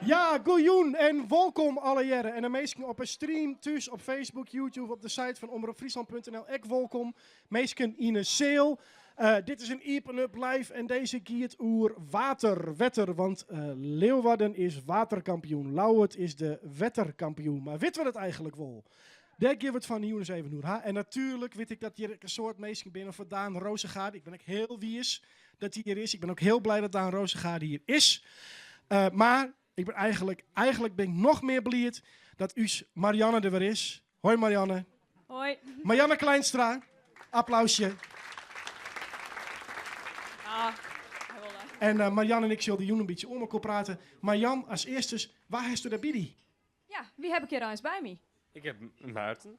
Ja, goeioen en welkom alle jaren. En de meesten op een stream, thuis op Facebook, YouTube, op de site van omroepfriesland.nl. Ek welkom. Meesten in een sale. Dit is een Open-up live en deze giert oer wetter. Want Leeuwarden is waterkampioen. Lauwert is de wetterkampioen. Maar weten we het eigenlijk wel? Daar geven we het van Jonas even nu. En natuurlijk weet ik dat hier een soort meesten binnen voor Daan Rozengaard. Ik ben ook heel wies dat hij hier is. Ik ben ook heel blij dat Daan Rozengaard hier is. Maar ik ben eigenlijk ben ik nog meer blij dat Marianne er weer is. Hoi Marianne. Hoi. Marianne Kleinstra. Applausje. En Marianne en ik zullen die een beetje om elkaar praten. Marianne, als eerste, waar heeft u daar bij? Ja, wie heb ik hier eens bij me? Ik heb Maarten.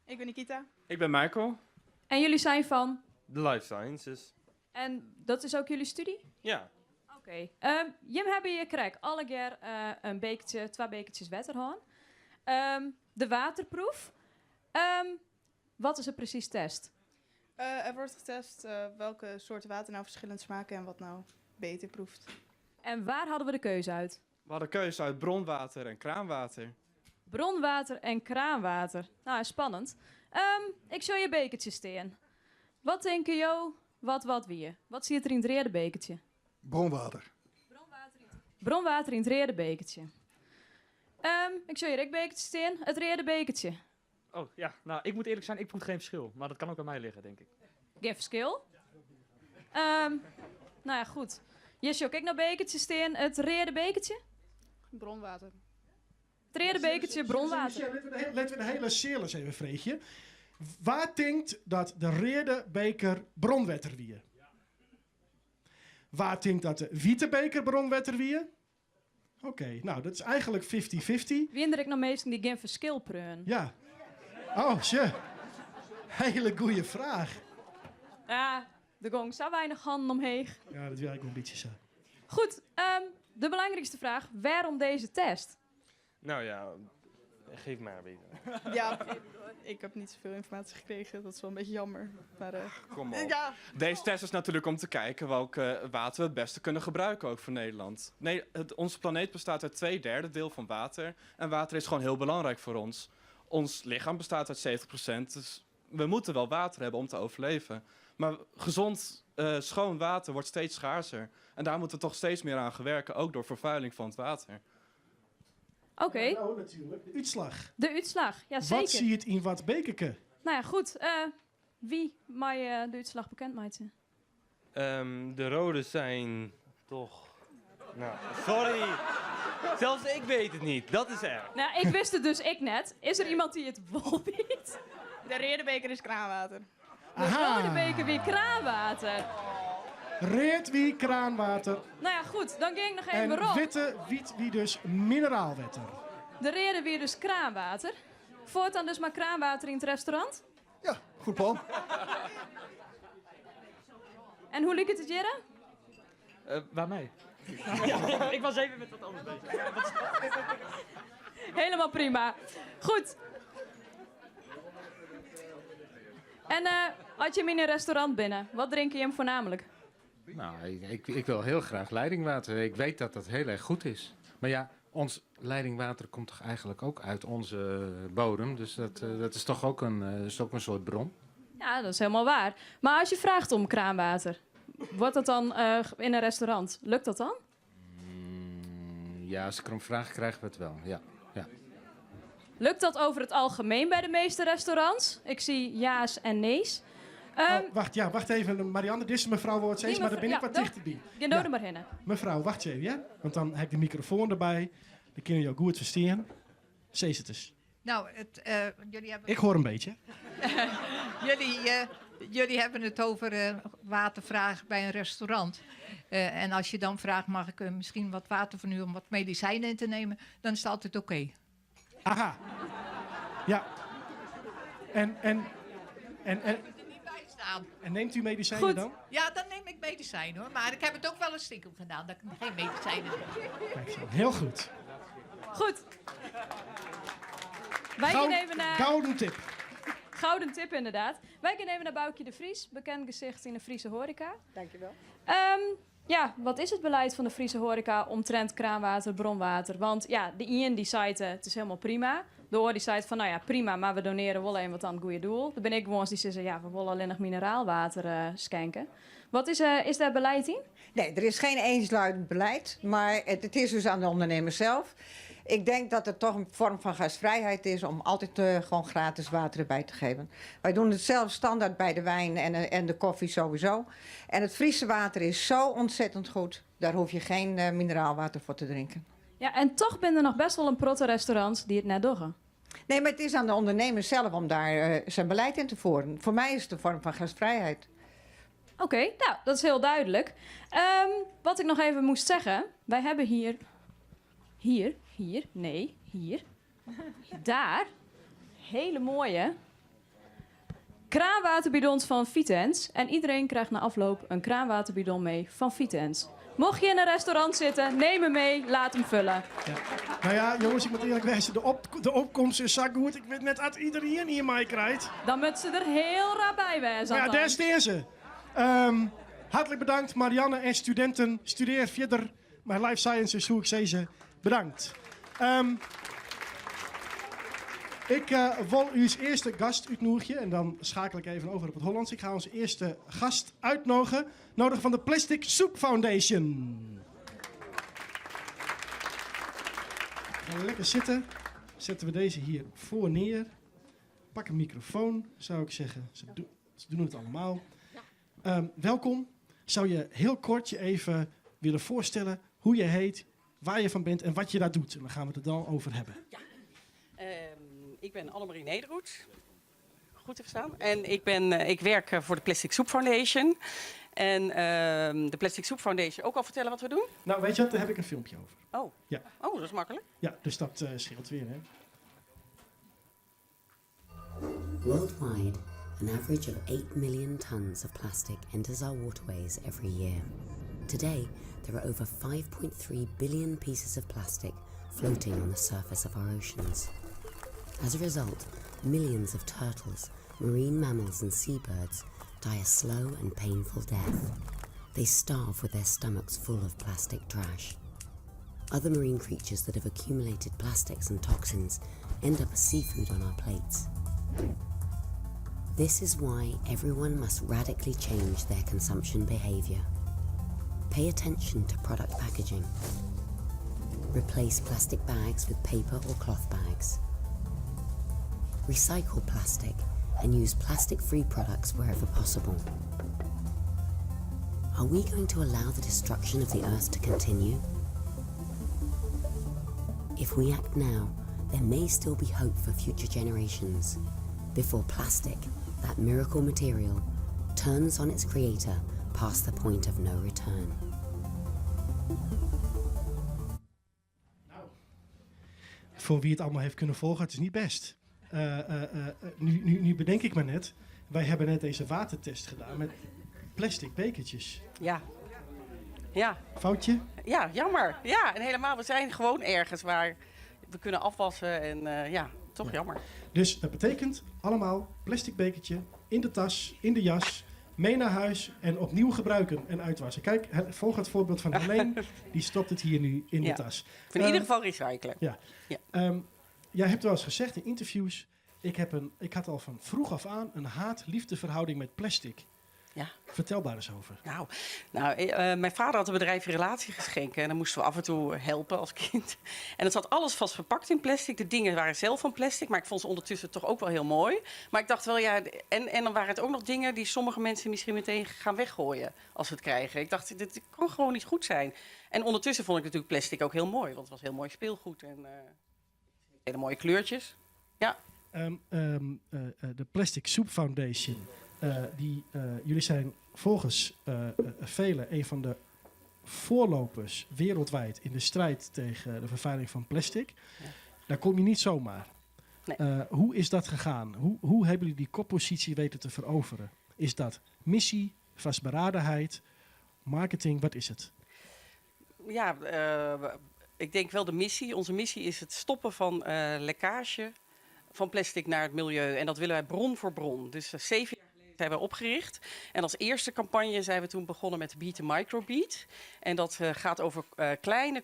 Ik ben Nikita. Ik ben Michael. En jullie zijn van? De Life Sciences. En dat is ook jullie studie? Ja. Oké. Jim hebben je krijg alle keer een bekertje, 2 bekertjes water gaan. De waterproef. Wat is er precies test? Er wordt getest welke soorten water nou verschillend smaken en wat nou beter proeft. En waar hadden we de keuze uit? We hadden keuze uit bronwater en kraanwater. Bronwater en kraanwater. Nou, spannend. Ik zal je bekertje steen. Wat denken Jo? Wat wie? Wat zie je er in het derde bekertje? Bronwater. Bronwater in het derde bekertje. Ik zal je Rick bekertje steen. Het derde bekertje. Oh ja, nou ik moet eerlijk zijn, ik proef geen verschil. Maar dat kan ook aan mij liggen, denk ik. Geen verschil. Nou ja, goed. Jesje, ook ik naar bekertje steen. Het derde bekertje? Bronwater. Het derde bekertje bronwater. Laten we de hele series even vreegje. Waar denkt dat de rede beker bronwetter wie? Waar denkt dat de witte beker bronwetter wie? Oké, nou dat is eigenlijk 50-50. Wie er ik nog meesten die geen verschil preun? Ja. Oh, tje. Hele goede vraag. Ja, de gong zo weinig handen omheen. Ja, dat wil ik wel een beetje zo. Goed, de belangrijkste vraag. Waarom deze test? Nou ja, geef maar weer. Ja, ik heb niet zoveel informatie gekregen. Dat is wel een beetje jammer. Maar, Kom op. ja. Deze test is natuurlijk om te kijken welke water we het beste kunnen gebruiken ook voor Nederland. Nee, onze planeet bestaat uit 2/3 deel van water. En water is gewoon heel belangrijk voor ons. Ons lichaam bestaat uit 70%. Dus we moeten wel water hebben om te overleven. Maar gezond, schoon water wordt steeds schaarser. En daar moeten we toch steeds meer aan gaan werken. Ook door vervuiling van het water. Oké, Nou, natuurlijk. De uitslag. de uitslag. Ja, zeker. Wat zie je het in wat bekerke? Nou ja, goed. Wie mij de uitslag bekend maakt? De rode zijn toch... Nou, sorry. Zelfs ik weet het niet. Dat is erg. Nou, ik wist het dus ik net. Is er iemand die het wel weet? De redebeker is kraanwater. De rode beker weer kraanwater. Reed wie kraanwater. Nou ja, goed. Dan ging ik nog even En rond. witte wiet wie dus mineraalwetter. De reden weer dus kraanwater. Voortaan dus maar kraanwater in het restaurant. Ja, goed plan. En hoe liep het Jere? Waarmee? Ik was even met wat anders bezig. Helemaal prima. Goed. En had je hem in een restaurant binnen? Wat drink je hem voornamelijk? Nou, ik wil heel graag leidingwater. Ik weet dat dat heel erg goed is. Maar ja, ons leidingwater komt toch eigenlijk ook uit onze bodem. Dus dat is toch ook een soort bron. Ja, dat is helemaal waar. Maar als je vraagt om kraanwater, wordt dat dan in een restaurant? Lukt dat dan? Ja, als ik erom vraag, krijgen we het wel. Ja. Lukt dat over het algemeen bij de meeste restaurants? Ik zie ja's en nee's. Wacht even, Marianne. Dit is mevrouw woord steeds, maar daar ben ik wat dichterbij. Je doet er maar in. Mevrouw, wacht even, ja? Want dan heb ik de microfoon erbij. Dan kunnen je ook goed verstaan. Zeg het eens. Nou, jullie hebben... Ik hoor een beetje. Jullie hebben het over watervraag bij een restaurant. En als je dan vraagt, mag ik misschien wat water van u om wat medicijnen in te nemen, dan is het altijd oké. Aha. Ja. En Bijstaan. neemt u medicijnen Goed. dan? Ja, dan neem ik medicijnen hoor. Maar ik heb het ook wel eens stiekem gedaan, dat ik geen medicijnen neem. Kijk zo. Heel goed. Goed. Wij gaan even naar... Gouden tip. Gouden tip inderdaad. Wij gaan even naar Boukje de Vries, bekend gezicht in de Friese horeca. Dankjewel. ja, wat is het beleid van de Friese horeca omtrent kraanwater, bronwater? Want ja, de ien die zei het is helemaal prima. De oor die zei van, nou ja, prima, maar we doneren wel even wat aan het goede doel. Dan ben ik gewoon die zeggen, ja, we willen alleen nog mineraalwater schenken. Wat is daar beleid in? Nee, er is geen eensluidend beleid, maar het is dus aan de ondernemer zelf. Ik denk dat het toch een vorm van gastvrijheid is om altijd gewoon gratis water erbij te geven. Wij doen het zelf standaard bij de wijn en de koffie sowieso. En het Friese water is zo ontzettend goed, daar hoef je geen mineraalwater voor te drinken. Ja, en toch ben er nog best wel een protte restaurants die het net doen. Nee, maar het is aan de ondernemer zelf om daar zijn beleid in te voeren. Voor mij is het een vorm van gastvrijheid. Oké, nou, dat is heel duidelijk. Wat ik nog even moest zeggen. Wij hebben hier, daar, hele mooie kraanwaterbidons van Vitens. En iedereen krijgt na afloop een kraanwaterbidon mee van Vitens. Mocht je in een restaurant zitten, neem hem mee, laat hem vullen. Ja. Nou ja, jongens, ik moet eerlijk wezen, de opkomst is zo goed. Ik weet net dat iedereen hier mij krijgt. Dan moet ze er heel raar bij wezen. Maar ja, daar staan ze. Hartelijk bedankt, Marianne en studenten. Studeer verder bij Life Sciences, hoe ik ze. Bedankt. Ik wil uw eerste gast uitnodigen en dan schakel ik even over op het Hollands. Ik ga onze eerste gast uitnodigen. Nodig van de Plastic Soup Foundation. Ga lekker zitten. Zetten we deze hier voor neer. Pak een microfoon, zou ik zeggen. Ze doen het allemaal. Welkom. Zou je heel kort je even willen voorstellen hoe je heet, waar je van bent en wat je daar doet? En dan gaan we het er dan over hebben. Ja. Ik ben Annemarie Nederhoed. Goed te verstaan. En ik werk voor de Plastic Soup Foundation. En de Plastic Soup Foundation, ook al vertellen wat we doen? Nou, weet je wat, daar heb ik een filmpje over. Oh, ja. Oh, dat is makkelijk. Ja, dus dat scheelt weer, hè. Worldwide, an average of 8 million tons of plastic enters our waterways every year. Today, there are over 5.3 billion pieces of plastic floating on the surface of our oceans. As a result, millions of turtles, marine mammals and seabirds die a slow and painful death. They starve with their stomachs full of plastic trash. Other marine creatures that have accumulated plastics and toxins end up as seafood on our plates. This is why everyone must radically change their consumption behavior. Pay attention to product packaging. Replace plastic bags with paper or cloth bags. Recycle plastic and use plastic-free products wherever possible. Are we going to allow the destruction of the Earth to continue? If we act now, there may still be hope for future generations, before plastic, that miracle material, turns on its creator past the point of no return. Voor wie het allemaal heeft kunnen volgen, het is niet best. Nu bedenk ik me net, wij hebben net deze watertest gedaan met plastic bekertjes. Ja. Ja. Foutje? Ja, jammer. Ja, en helemaal, we zijn gewoon ergens waar we kunnen afwassen en ja, toch jammer. Dus dat betekent allemaal plastic bekertje in de tas, in de jas, mee naar huis en opnieuw gebruiken en uitwassen. Kijk, volg het voorbeeld van Helene, die stopt het hier nu in de tas. In ieder geval recyclen. Ja. Jij hebt wel eens gezegd in interviews, ik had al van vroeg af aan een haat-liefde verhouding met plastic. Ja. Vertel daar eens over. Mijn vader had een bedrijf in relatiegeschenken en dan moesten we af en toe helpen als kind. En het zat alles vast verpakt in plastic. De dingen waren zelf van plastic, maar ik vond ze ondertussen toch ook wel heel mooi. Maar ik dacht wel, ja, en dan waren het ook nog dingen die sommige mensen misschien meteen gaan weggooien als ze het krijgen. Ik dacht, dit kan gewoon niet goed zijn. En ondertussen vond ik natuurlijk plastic ook heel mooi, want het was heel mooi speelgoed en hele mooie kleurtjes. Ja. De Plastic Soup Foundation. Jullie zijn volgens velen een van de voorlopers wereldwijd in de strijd tegen de vervuiling van plastic. Ja. Daar kom je niet zomaar. Nee. Hoe is dat gegaan? Hoe hebben jullie die koppositie weten te veroveren? Is dat missie, vastberadenheid, marketing? Wat is het? Ja, ik denk wel de missie. Onze missie is het stoppen van lekkage van plastic naar het milieu. En dat willen wij bron voor bron. Dus 7 jaar geleden zijn we opgericht. En als eerste campagne zijn we toen begonnen met Beat the Microbeat. En dat gaat over kleine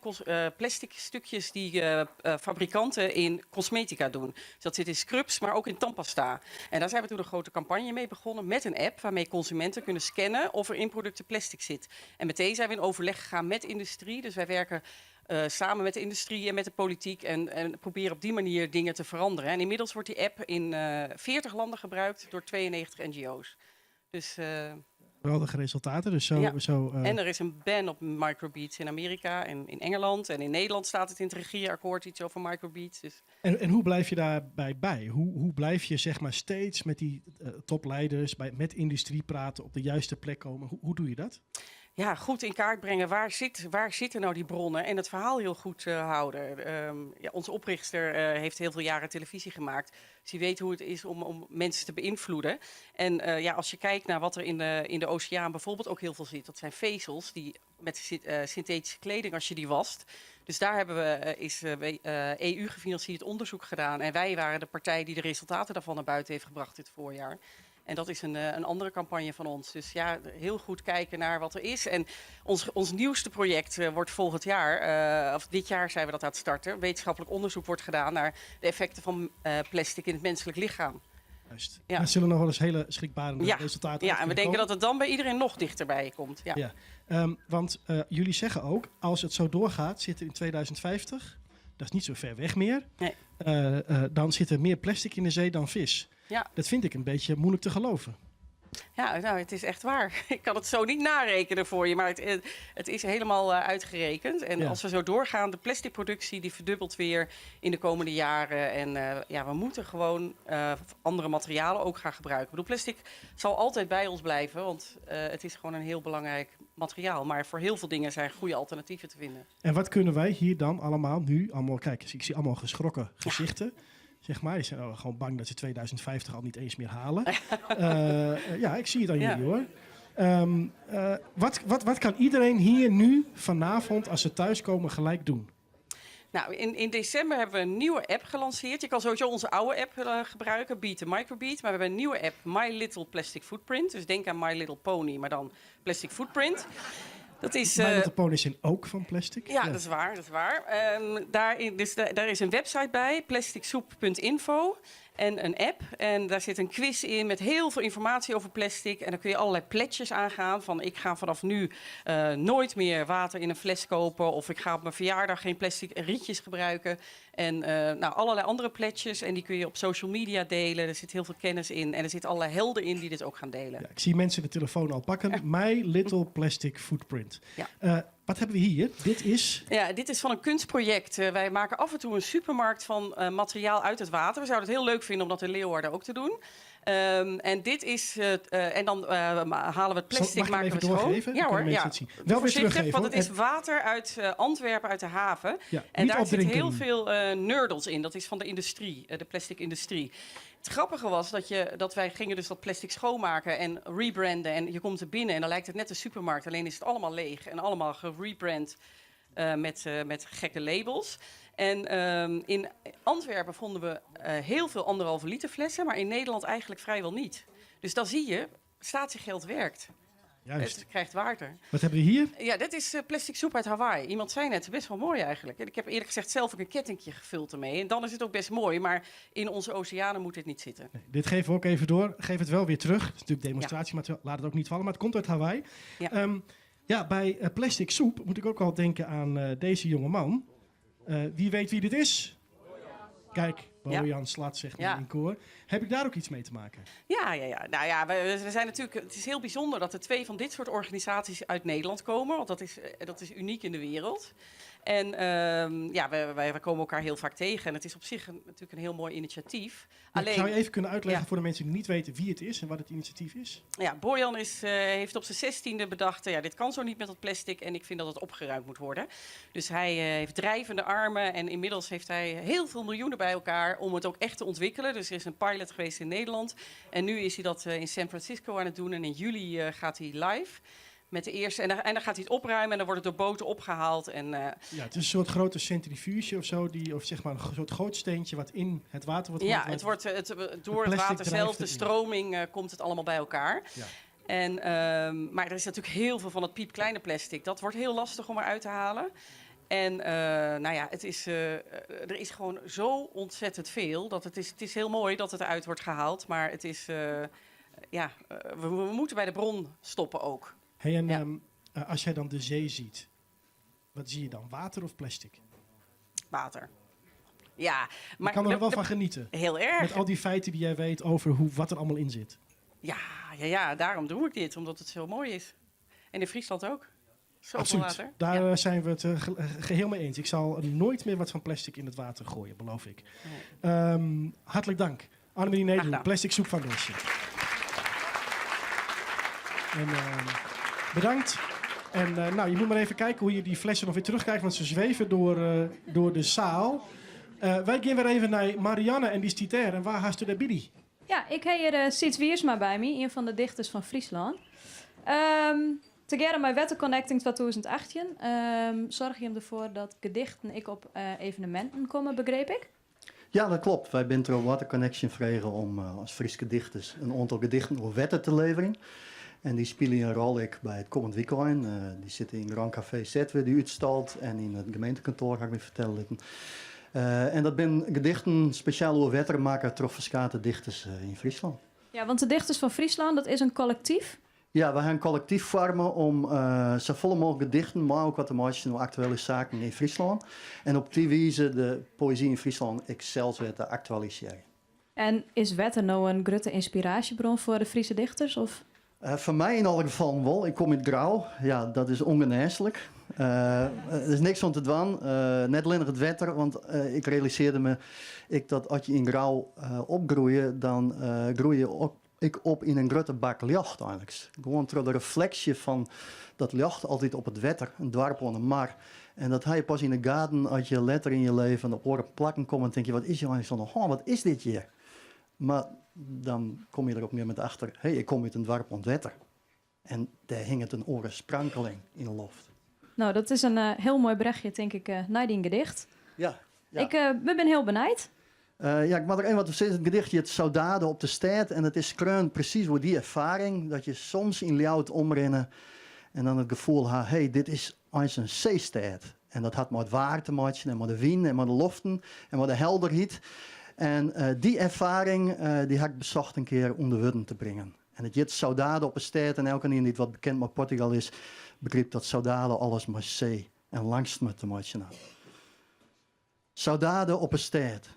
plastic stukjes die fabrikanten in cosmetica doen. Dus dat zit in scrubs, maar ook in tandpasta. En daar zijn we toen een grote campagne mee begonnen met een app waarmee consumenten kunnen scannen of er in producten plastic zit. En meteen zijn we in overleg gegaan met industrie. Dus wij werken samen met de industrie en met de politiek en proberen op die manier dingen te veranderen. En inmiddels wordt die app in 40 landen gebruikt door 92 NGO's. Dus, geweldige resultaten. Dus En er is een ban op microbeads in Amerika en in Engeland. En in Nederland staat het in het regeerakkoord iets over microbeads. Dus. En hoe blijf je daarbij bij? Hoe blijf je zeg maar steeds met die topleiders, met industrie praten, op de juiste plek komen? Hoe doe je dat? Ja, goed in kaart brengen. Waar zitten nou die bronnen? En het verhaal heel goed houden. Onze oprichter heeft heel veel jaren televisie gemaakt. Dus die weet hoe het is om mensen te beïnvloeden. En als je kijkt naar wat er in de oceaan bijvoorbeeld ook heel veel zit. Dat zijn vezels die met synthetische kleding als je die wast. Dus daar hebben we EU-gefinancierd onderzoek gedaan. En wij waren de partij die de resultaten daarvan naar buiten heeft gebracht dit voorjaar. En dat is een andere campagne van ons. Dus ja, heel goed kijken naar wat er is. En ons nieuwste project wordt volgend jaar, of dit jaar zijn we dat aan het starten. Wetenschappelijk onderzoek wordt gedaan naar de effecten van plastic in het menselijk lichaam. Juist. Ja. Er zullen nog wel eens hele schrikbarende resultaten Ja, en we denken dat het dan bij iedereen nog dichterbij komt. Ja. Want jullie zeggen ook, als het zo doorgaat, zitten in 2050, dat is niet zo ver weg meer, dan zit er meer plastic in de zee dan vis. Ja. Dat vind ik een beetje moeilijk te geloven. Ja, nou, het is echt waar. Ik kan het zo niet narekenen voor je, maar het is helemaal uitgerekend. En als we zo doorgaan, de plasticproductie die verdubbelt weer in de komende jaren. En we moeten gewoon andere materialen ook gaan gebruiken. Ik bedoel, plastic zal altijd bij ons blijven, want het is gewoon een heel belangrijk materiaal. Maar voor heel veel dingen zijn goede alternatieven te vinden. En wat kunnen wij hier dan allemaal nu, kijk, ik zie allemaal geschrokken gezichten. Zeg maar, die zijn gewoon bang dat ze 2050 al niet eens meer halen. Ik zie het aan jullie hoor. Wat kan iedereen hier nu vanavond, als ze thuiskomen, gelijk doen? Nou, in december hebben we een nieuwe app gelanceerd. Je kan sowieso onze oude app gebruiken, Beat the Microbeat. Maar we hebben een nieuwe app, My Little Plastic Footprint. Dus denk aan My Little Pony, maar dan Plastic Footprint. Dat is, My Little Ponies zijn ook van plastic. Ja, dat is waar. Daar is een website bij, plasticsoep.info. En een app. En daar zit een quiz in met heel veel informatie over plastic. En dan kun je allerlei pledges aangaan. Van ik ga vanaf nu nooit meer water in een fles kopen. Of ik ga op mijn verjaardag geen plastic rietjes gebruiken. En allerlei andere pledges. En die kun je op social media delen. Er zit heel veel kennis in. En er zitten allerlei helden in die dit ook gaan delen. Ja, ik zie mensen de telefoon al pakken. My Little Plastic Footprint. Ja. Wat hebben we hier? Dit is van een kunstproject. Wij maken af en toe een supermarkt van materiaal uit het water. We zouden het heel leuk vinden om dat in Leeuwarden ook te doen. En dit is en dan halen we het plastic, maken we het schoon. Ja hoor, ja. Wel weer teruggeven. Want het is water uit Antwerpen, uit de haven. Ja, en daar zit heel veel nurdels in. Dat is van de industrie, de plastic industrie. Het grappige was dat wij gingen dus dat plastic schoonmaken en rebranden. En je komt er binnen en dan lijkt het net een supermarkt. Alleen is het allemaal leeg en allemaal gerebrand met gekke labels. En in Antwerpen vonden we heel veel 1,5 liter flessen, maar in Nederland eigenlijk vrijwel niet. Dus dan zie je, statiegeld werkt. Juist. Het krijgt waarde. Wat hebben we hier? Ja, dit is plastic soep uit Hawaii. Iemand zei net, best wel mooi eigenlijk. Ik heb eerlijk gezegd zelf ook een kettingje gevuld ermee. En dan is het ook best mooi, maar in onze oceanen moet dit niet zitten. Nee, dit geven we ook even door. Geef het wel weer terug. Het is natuurlijk demonstratiemateriaal. Laat het ook niet vallen, maar het komt uit Hawaii. Ja. Bij plastic soep moet ik ook al denken aan deze jonge man. Wie weet wie dit is? Kijk, Bojan Slat zegt maar in koor. Heb ik daar ook iets mee te maken? Ja. Nou ja, we zijn natuurlijk. Het is heel bijzonder dat er 2 van dit soort organisaties uit Nederland komen. Want dat is uniek in de wereld. En wij komen elkaar heel vaak tegen. En het is op zich natuurlijk een heel mooi initiatief. Alleen, zou je even kunnen uitleggen voor de mensen die niet weten wie het is en wat het initiatief is? Ja, Bojan heeft op zijn 16e bedacht, dit kan zo niet met dat plastic en ik vind dat het opgeruimd moet worden. Dus hij heeft drijvende armen en inmiddels heeft hij heel veel miljoenen bij elkaar om het ook echt te ontwikkelen. Dus er is een pilot geweest in Nederland en nu is hij dat in San Francisco aan het doen en in juli gaat hij live. met de eerste. En dan gaat hij het opruimen en dan wordt het door boten opgehaald. En, Ja, het is een soort grote centrifuge of zo, of zeg maar een soort gootsteentje wat in het water wordt ja, gemaakt. Door het water zelf, de stroming, komt het allemaal bij elkaar. Ja. En, maar er is natuurlijk heel veel van het piepkleine plastic. Dat wordt heel lastig om eruit te halen. En nou ja, er is gewoon zo ontzettend veel. Dat het is heel mooi dat het eruit wordt gehaald. Maar het is, we moeten bij de bron stoppen ook. Hey, en als jij dan de zee ziet, wat zie je dan? Water of plastic? Water. Ja, maar je kan er wel van genieten. Heel erg. Met al die feiten die jij weet over wat er allemaal in zit. Ja, daarom doe ik dit. Omdat het zo mooi is. En in Friesland ook. Zoveel Absoluut. water. Daar zijn we het geheel mee eens. Ik zal nooit meer wat van plastic in het water gooien, beloof ik. Nee. Hartelijk dank. Annemarie Nederland, Plastic Soup Foundation. En, bedankt. En je moet maar even kijken hoe je die flessen nog weer terugkrijgt, want ze zweven door de zaal. Wij gaan weer even naar Marianne en die stiet er. En waar haast u daar biddy? Ja, ik heb hier Siets Wiersma bij me, een van de dichters van Friesland. Together met Wetter Connecting 2018 zorg je ervoor dat gedichten ik op evenementen komen, begreep ik? Ja, dat klopt. Wij zijn door Water Connection vregen om als Friese dichters een aantal gedichten over wetten te leveren. En die spelen een rol bij het komend weekend. Die zitten in Grand Café Zetwe, die uitstalt. En in het gemeentekantoor, ga ik me vertellen. En dat zijn gedichten speciaal over wetter maken door verschillende dichters in Friesland. Ja, want de Dichters van Friesland, dat is een collectief. Ja, we gaan een collectief vormen om zoveel mogelijk gedichten, maar ook wat te maken met actuele zaken in Friesland. En op die wijze de poëzie in Friesland excels weer te actualiseren. En is wetter nou een grote inspiratiebron voor de Friese dichters? Of? Voor mij in alle gevallen wel. Ik kom in Grauw. Ja, dat is ongeneeslijk. Er is niks aan te doen. Net alleen het wetter, want ik realiseerde me dat als je in Grauw opgroeit, dan groei je op in een grote bak licht eigenlijk. Gewoon door de reflectie van dat licht altijd op het wetter, een dorp aan de mar. En dat ga je pas in de gaten als je later in je leven op oren plakken komt en denk je, wat is hier eigenlijk zo? Wat is dit hier? Maar dan kom je er op een moment achter, ik kom uit een dorp aan het wetter. En daar hing het een orensprankeling in de lucht. Nou, dat is een heel mooi berichtje, denk ik, naar die gedicht. Ja. Ik ben heel benijd. Ik mag er één wat zeggen. Het gedichtje Het Soldade op de Stad. En het is kreun precies voor die ervaring. Dat je soms in Ljout omrennen. En dan het gevoel hebt, dit is als een zeestad. En dat had met het water te maken. En met de wind. En met de loften. En met de helderheid. En die ervaring die heb ik bezocht een keer om de Wudden te brengen. En het Jit Soldade op de Stad. En elke die wat bekend met Portugal is. Begreep dat Soldade alles met zee. En langst met te maken. Soldade op een stad.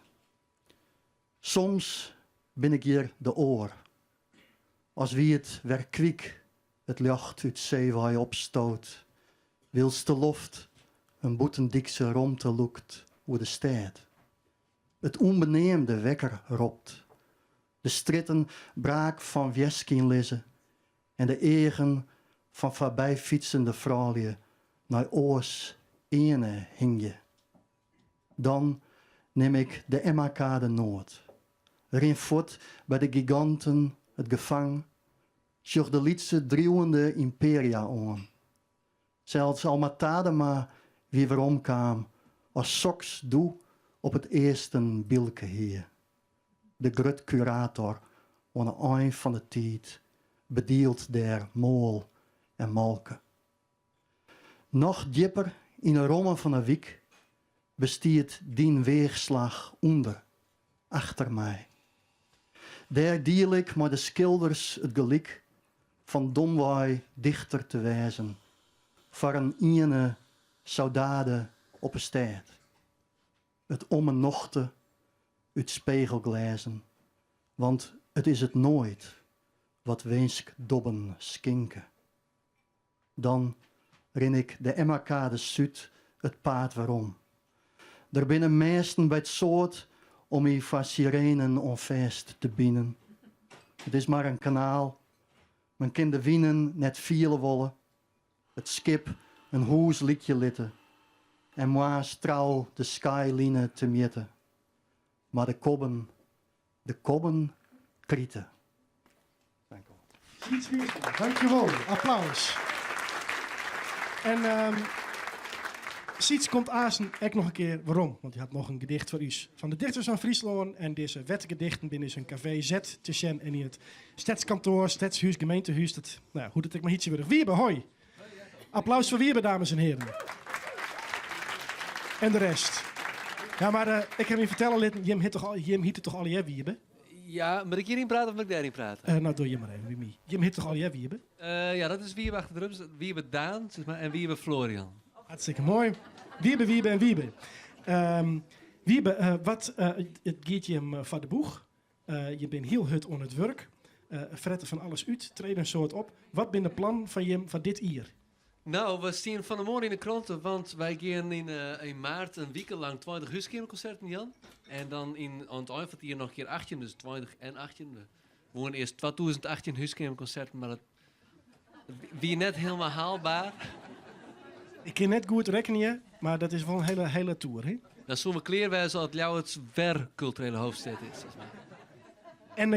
Soms ben ik hier de oor. Als wie het werkwiek, het licht uit zee waar je opstoot. Wils de loft, een boetendikse romte loekt hoe de stad. Het onbeneemde wekker ropt. De stritten braak van Wjeskinlissen. En de egen van voorbijfietsende vrouwen naar oors ene hing je. Dan neem ik de Emma-kade Noord. Rin voort bij de giganten het gevang, sjoch de lietse driehoende imperia aan. Zelfs al Matadema wie weerom kwam, als soks doe op het eerste bilke hier. De grut curator, aan het eind van de tijd, bedeelt der mool en malke. Nog dieper in de rommen van de wiek, bestiert dien weerslag onder, achter mij. Daar deel ik met de schilders het gelijk van domwaai dichter te wijzen, voor een ene soldade op een stad. Het om een nochte uit spiegelglazen, want het is het nooit wat weensk dobben skinken. Dan rin ik de Emma-kade Zuid het paard waarom. Er binnen meesten bij het soort om hier van sirenen onvast te binnen. Het is maar een kanaal. Men kan de wienen net vielen wollen. Het schip een hoes liedje litten. En moi trouw de skyline te meten. Maar de kobben krieten. Dankjewel. Applaus. En Siets komt Azen ook nog een keer waarom. Want hij had nog een gedicht voor u. Van de dichters van Friesland. En deze wetgedichten binnen zijn café Z te Sjen en in het stadskantoor, stadshuis, gemeentehuis. Dat, nou, hoe dat ik maar ietsje weer. Wiebe, hoi. Applaus voor Wiebe, dames en heren. En de rest. Ja, maar ik heb je vertellen, Jim hitte toch al je Wiebe? Ja, moet ik hierin praten of moet ik daarin praten? Nou, doe je maar even, Wimi. Jim hitte toch al je Wiebe? Ja, dat is Wiebe achter de drums. Wiebe Daan zeg maar, en Wiebe Florian. Hartstikke mooi. Wiebe, Wiebe en Wiebe. Wiebe, het gaat je hem van de boeg. Je bent heel hut on het werk. Fretten van alles uit, treden een soort op. Wat ben de plan van je van dit jaar? Nou, we staan van de morgen in de kranten, want wij gaan in maart een week lang 20 huiskamerconcerten, Jan. En dan aan het eind van het jaar nog een keer 18, dus 20 en 18. We gaan eerst 2018 huiskamerconcerten, maar het wie net helemaal haalbaar. Ik kan net goed rekenen, maar dat is wel een hele tour, hè? Dan zullen we kleerwijzen dat Ljouwerts ver culturele hoofdstad is. Zeg maar. En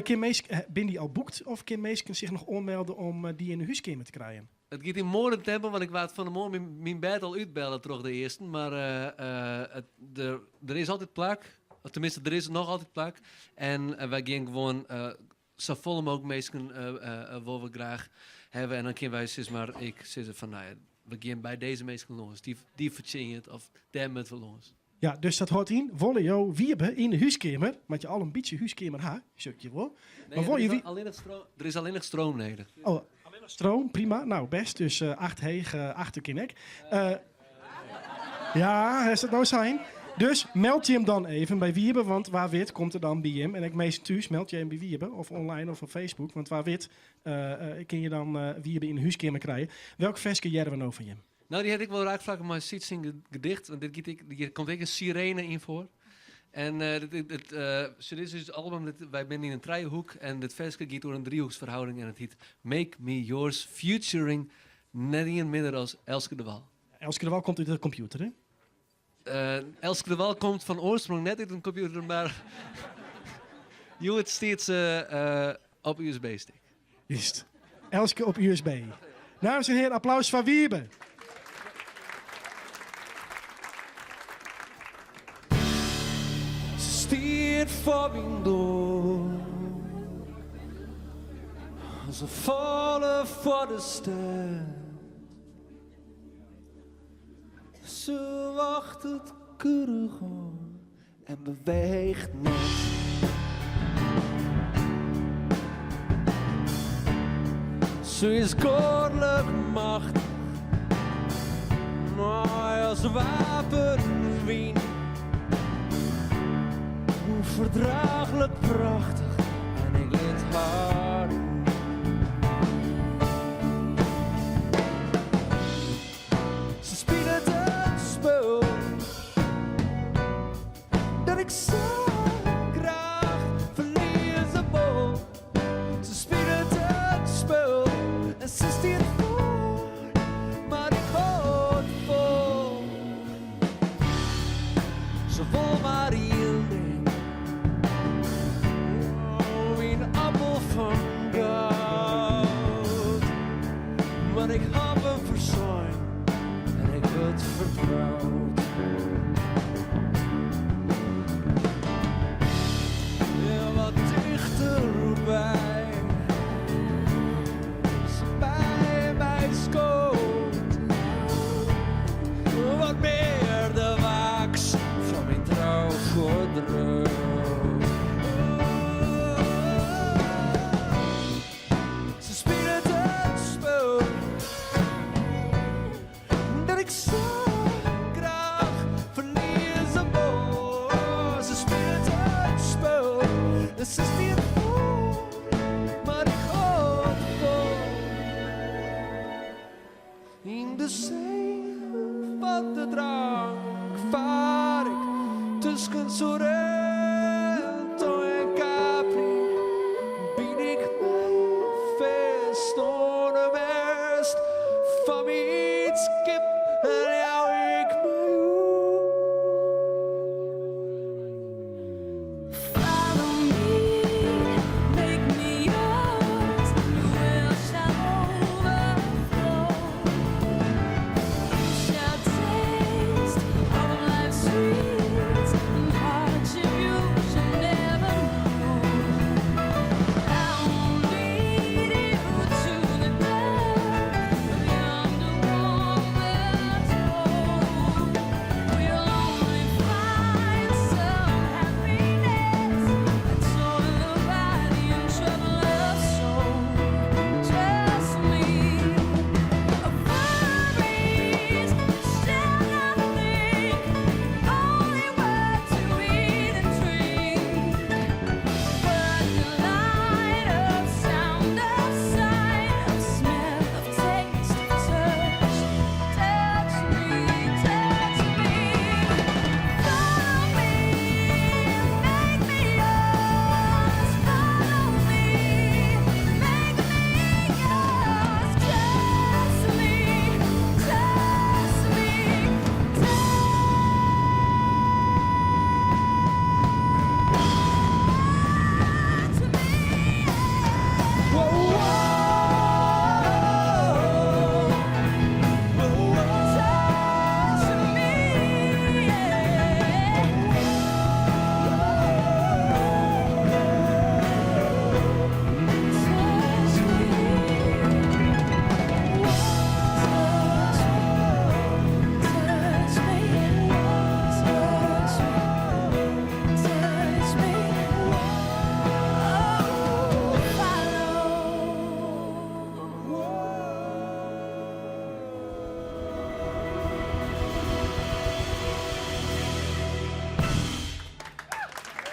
ben die al boekt of kan mensen zich nog aanmelden om die in de huiskamer te krijgen? Het gaat in moorden tempo, want ik wou van de morgen mijn bed al uitbellen terug de eerste. Maar er is altijd plak. Tenminste, er is nog altijd plak. En wij gaan gewoon zo vol mogelijk mensen willen we graag hebben. En dan kunnen wij zeg maar, ik zeg van nou ja, we gaan bij deze mensen longens. Die verdienen het of daar met we longens. Ja, dus dat houdt in, wollen jou wiebe in de huiskamer, want je al een beetje huiskamer ha, stukje wel. Nee, maar er is alleen nog stroom nodig. Oh, alleen nog stroom, prima. Nou, best. Dus 8 heeg, 8 kinnek. Ja, is het nou zijn? Dus meld je hem dan even bij Wiebe, want waar wit komt er dan bij hem. En ik meest thuis meld je hem bij Wiebe, of online of op Facebook. Want waar wit kun je dan Wiebe in de huiskamer krijgen. Welk versje jaren we nou van je? Nou, die had ik wel raakvlakken, maar Siets in gedicht. Want hier komt ook een sirene in voor. En dit is het album, wij zijn in een driehoek. En dit versje gaat door een driehoeksverhouding. En het heet Make Me Yours, featuring net minder als Elske de Wal. Elske de Wal komt uit de computer, hè? Elske de Wal komt van oorsprong net uit een computer, maar je hoort steeds op USB-stick. Juist. Elske op USB. Dames en heren, applaus voor Wiebe. Ze stiert voor mijn door. Ze vallen voor de stad. Ze wacht het keurig aan en beweegt niet. Ze is goddelijk machtig, maar als wapenwien. Onverdraaglijk prachtig en ik liet haar doen. Ze spiegelt het spul dat ik zo graag verliezen wil. Ze spiegelt het spul en ze stiert voor, maar ik houd vol. Ze wil maar heel ding. Een appel van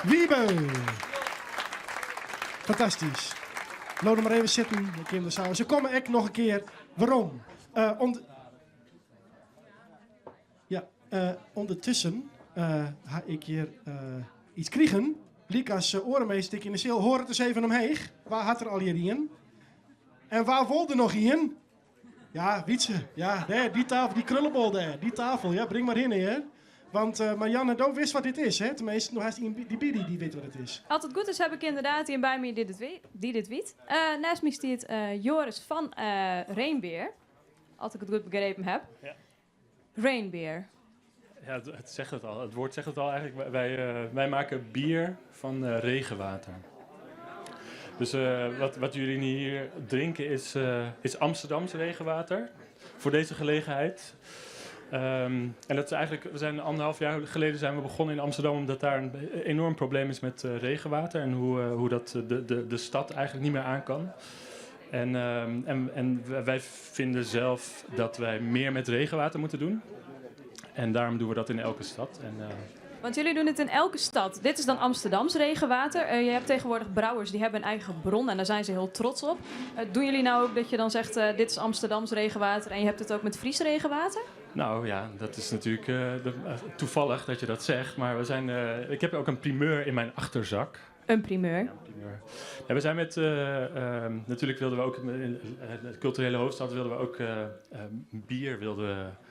Wiebe. Fantastisch. Laat hem maar even zitten, de kinderen. Ze komen echt nog een keer. Waarom? Ondertussen ga ik hier iets krijgen. Lieka's orenmeester in de zeel. Hoor het eens even omheen. Waar had er al hier in? En waar wilde nog in? Ja, Wietse. Ja, daar, die tafel, die krullenbol daar. Die tafel, ja, breng maar in, hè. Want Marianne, don't wist wat dit is, hè. Tenminste, nog haast die Bidi, die weet wat het is. Als het goed is, heb ik inderdaad hier bij me die dit weet. Naast mij staat Joris van Rainbeer. Als ik het goed begrepen heb. Ja. Rainbeer. Ja, het zegt het al. Het woord zegt het al eigenlijk. Wij maken bier van regenwater. Dus wat jullie hier drinken is Amsterdamse regenwater. Voor deze gelegenheid. En dat is eigenlijk, we zijn 1,5 jaar geleden zijn we begonnen in Amsterdam, omdat daar een enorm probleem is met regenwater en hoe dat de stad eigenlijk niet meer aan kan. En wij vinden zelf dat wij meer met regenwater moeten doen. En daarom doen we dat in elke stad. Want jullie doen het in elke stad. Dit is dan Amsterdams regenwater. Je hebt tegenwoordig brouwers die hebben een eigen bron en daar zijn ze heel trots op. Doen jullie nou ook dat je dan zegt, dit is Amsterdams regenwater en je hebt het ook met Fries regenwater? Nou ja, dat is natuurlijk toevallig dat je dat zegt. Maar ik heb ook een primeur in mijn achterzak. Een primeur? Ja, een primeur. Ja, we zijn met... natuurlijk wilden we ook... In de culturele hoofdstad wilden we ook bier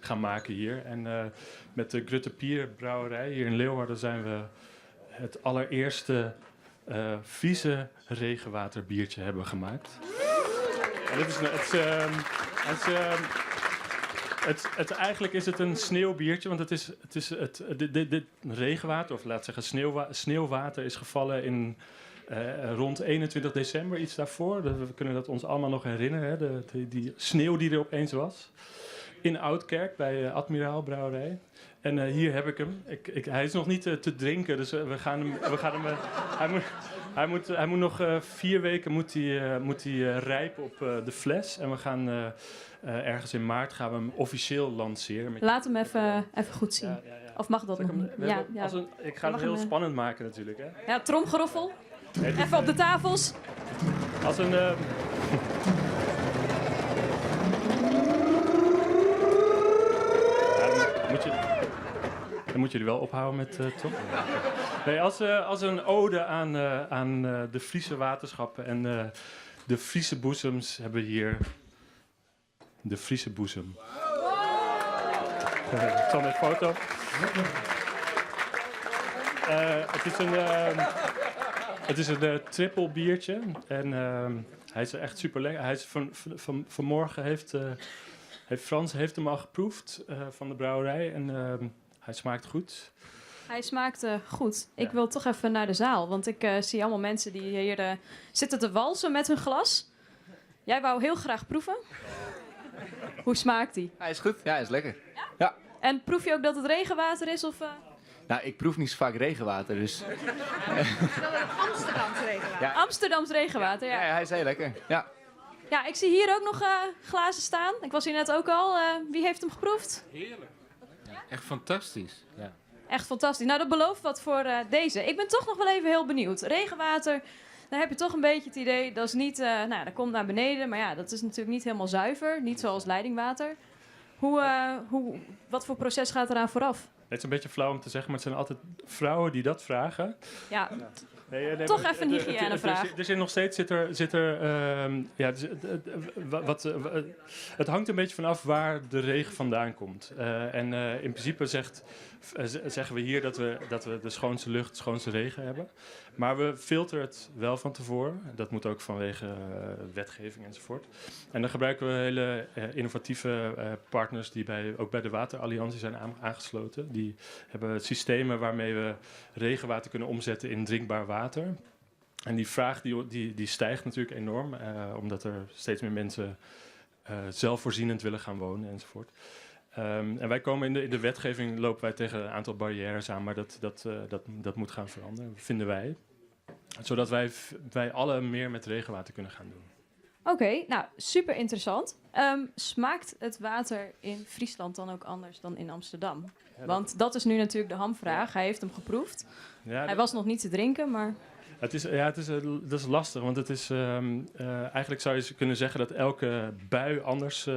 gaan maken hier. En met de Grutte Pier brouwerij hier in Leeuwarden zijn we het allereerste Friese regenwaterbiertje hebben gemaakt. En eigenlijk is het een sneeuwbiertje, want dit regenwater, of laat zeggen sneeuwwater, is gevallen in rond 21 december, iets daarvoor. We kunnen dat ons allemaal nog herinneren, hè? Die sneeuw die er opeens was. In Oudkerk bij Admiraal Brouwerij. En hier heb ik hem. Hij is nog niet te drinken, dus we gaan hem hij moet nog 4 weken moet hij rijpen op de fles. En we gaan ergens in maart gaan we hem officieel lanceren. Laat hem even goed zien. Ja. Of mag dat nog niet? Ik ga het heel spannend maken natuurlijk. Hè? Ja, tromgeroffel. Even op de tafels. Als een... Dan moet je er wel ophouden met, toch? Nee, als een ode aan de Friese waterschappen en de Friese boezems hebben we hier de Friese boezem. Ik zal met foto. Het is een triple biertje en hij is echt super lekker. Hij is vanmorgen heeft Frans hem al geproefd van de brouwerij en hij smaakt goed. Hij smaakt goed. Ik wil toch even naar de zaal, want ik zie allemaal mensen die hier zitten te walsen met hun glas. Jij wou heel graag proeven. Hoe smaakt hij? Hij is goed, ja, hij is lekker. Ja. En proef je ook dat het regenwater is? Of, Nou, ik proef niet zo vaak regenwater, dus... Amsterdams regenwater. Ja. Amsterdams regenwater, ja. Ja, hij is heel lekker, ja. Ja, ik zie hier ook nog glazen staan. Ik was hier net ook al. Wie heeft hem geproefd? Heerlijk. Ja, echt fantastisch. Ja. Echt fantastisch. Nou, dat belooft wat voor deze. Ik ben toch nog wel even heel benieuwd. Regenwater, dan heb je toch een beetje het idee... dat is niet, dat komt naar beneden. Maar ja, dat is natuurlijk niet helemaal zuiver. Niet zoals leidingwater. Wat voor proces gaat eraan vooraf? Het is een beetje flauw om te zeggen, maar het zijn altijd vrouwen die dat vragen. Ja, toch even een hygiënevraag. Dus nog steeds zit er het hangt een beetje vanaf waar de regen vandaan komt. In principe zeggen we hier dat we de schoonste lucht, schoonste regen hebben. Maar we filteren het wel van tevoren. Dat moet ook vanwege wetgeving enzovoort. En dan gebruiken we hele innovatieve partners die ook bij de Wateralliantie zijn aangesloten. Die hebben systemen waarmee we regenwater kunnen omzetten in drinkbaar water. En die vraag die stijgt natuurlijk enorm, omdat er steeds meer mensen zelfvoorzienend willen gaan wonen enzovoort. En wij komen in de wetgeving lopen wij tegen een aantal barrières aan, maar dat moet gaan veranderen, vinden wij. Zodat wij allen meer met regenwater kunnen gaan doen. Oké, nou, super interessant. Smaakt het water in Friesland dan ook anders dan in Amsterdam? Want dat is nu natuurlijk de hamvraag. Hij heeft hem geproefd. Ja, Hij was nog niet te drinken, maar... Dat is lastig, want het is, eigenlijk zou je kunnen zeggen dat elke bui anders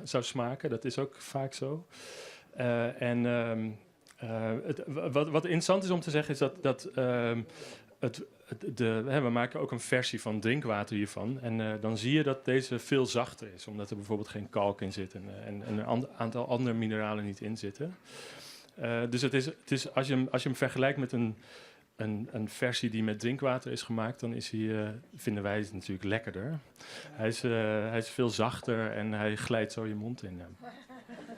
zou smaken. Dat is ook vaak zo. Wat interessant is om te zeggen is dat we maken ook een versie van drinkwater hiervan. En dan zie je dat deze veel zachter is, omdat er bijvoorbeeld geen kalk in zit en een aantal andere mineralen niet in zitten. Dus het is als je hem vergelijkt met een versie die met drinkwater is gemaakt, dan is hij, vinden wij het natuurlijk lekkerder. Hij is veel zachter en hij glijdt zo je mond in.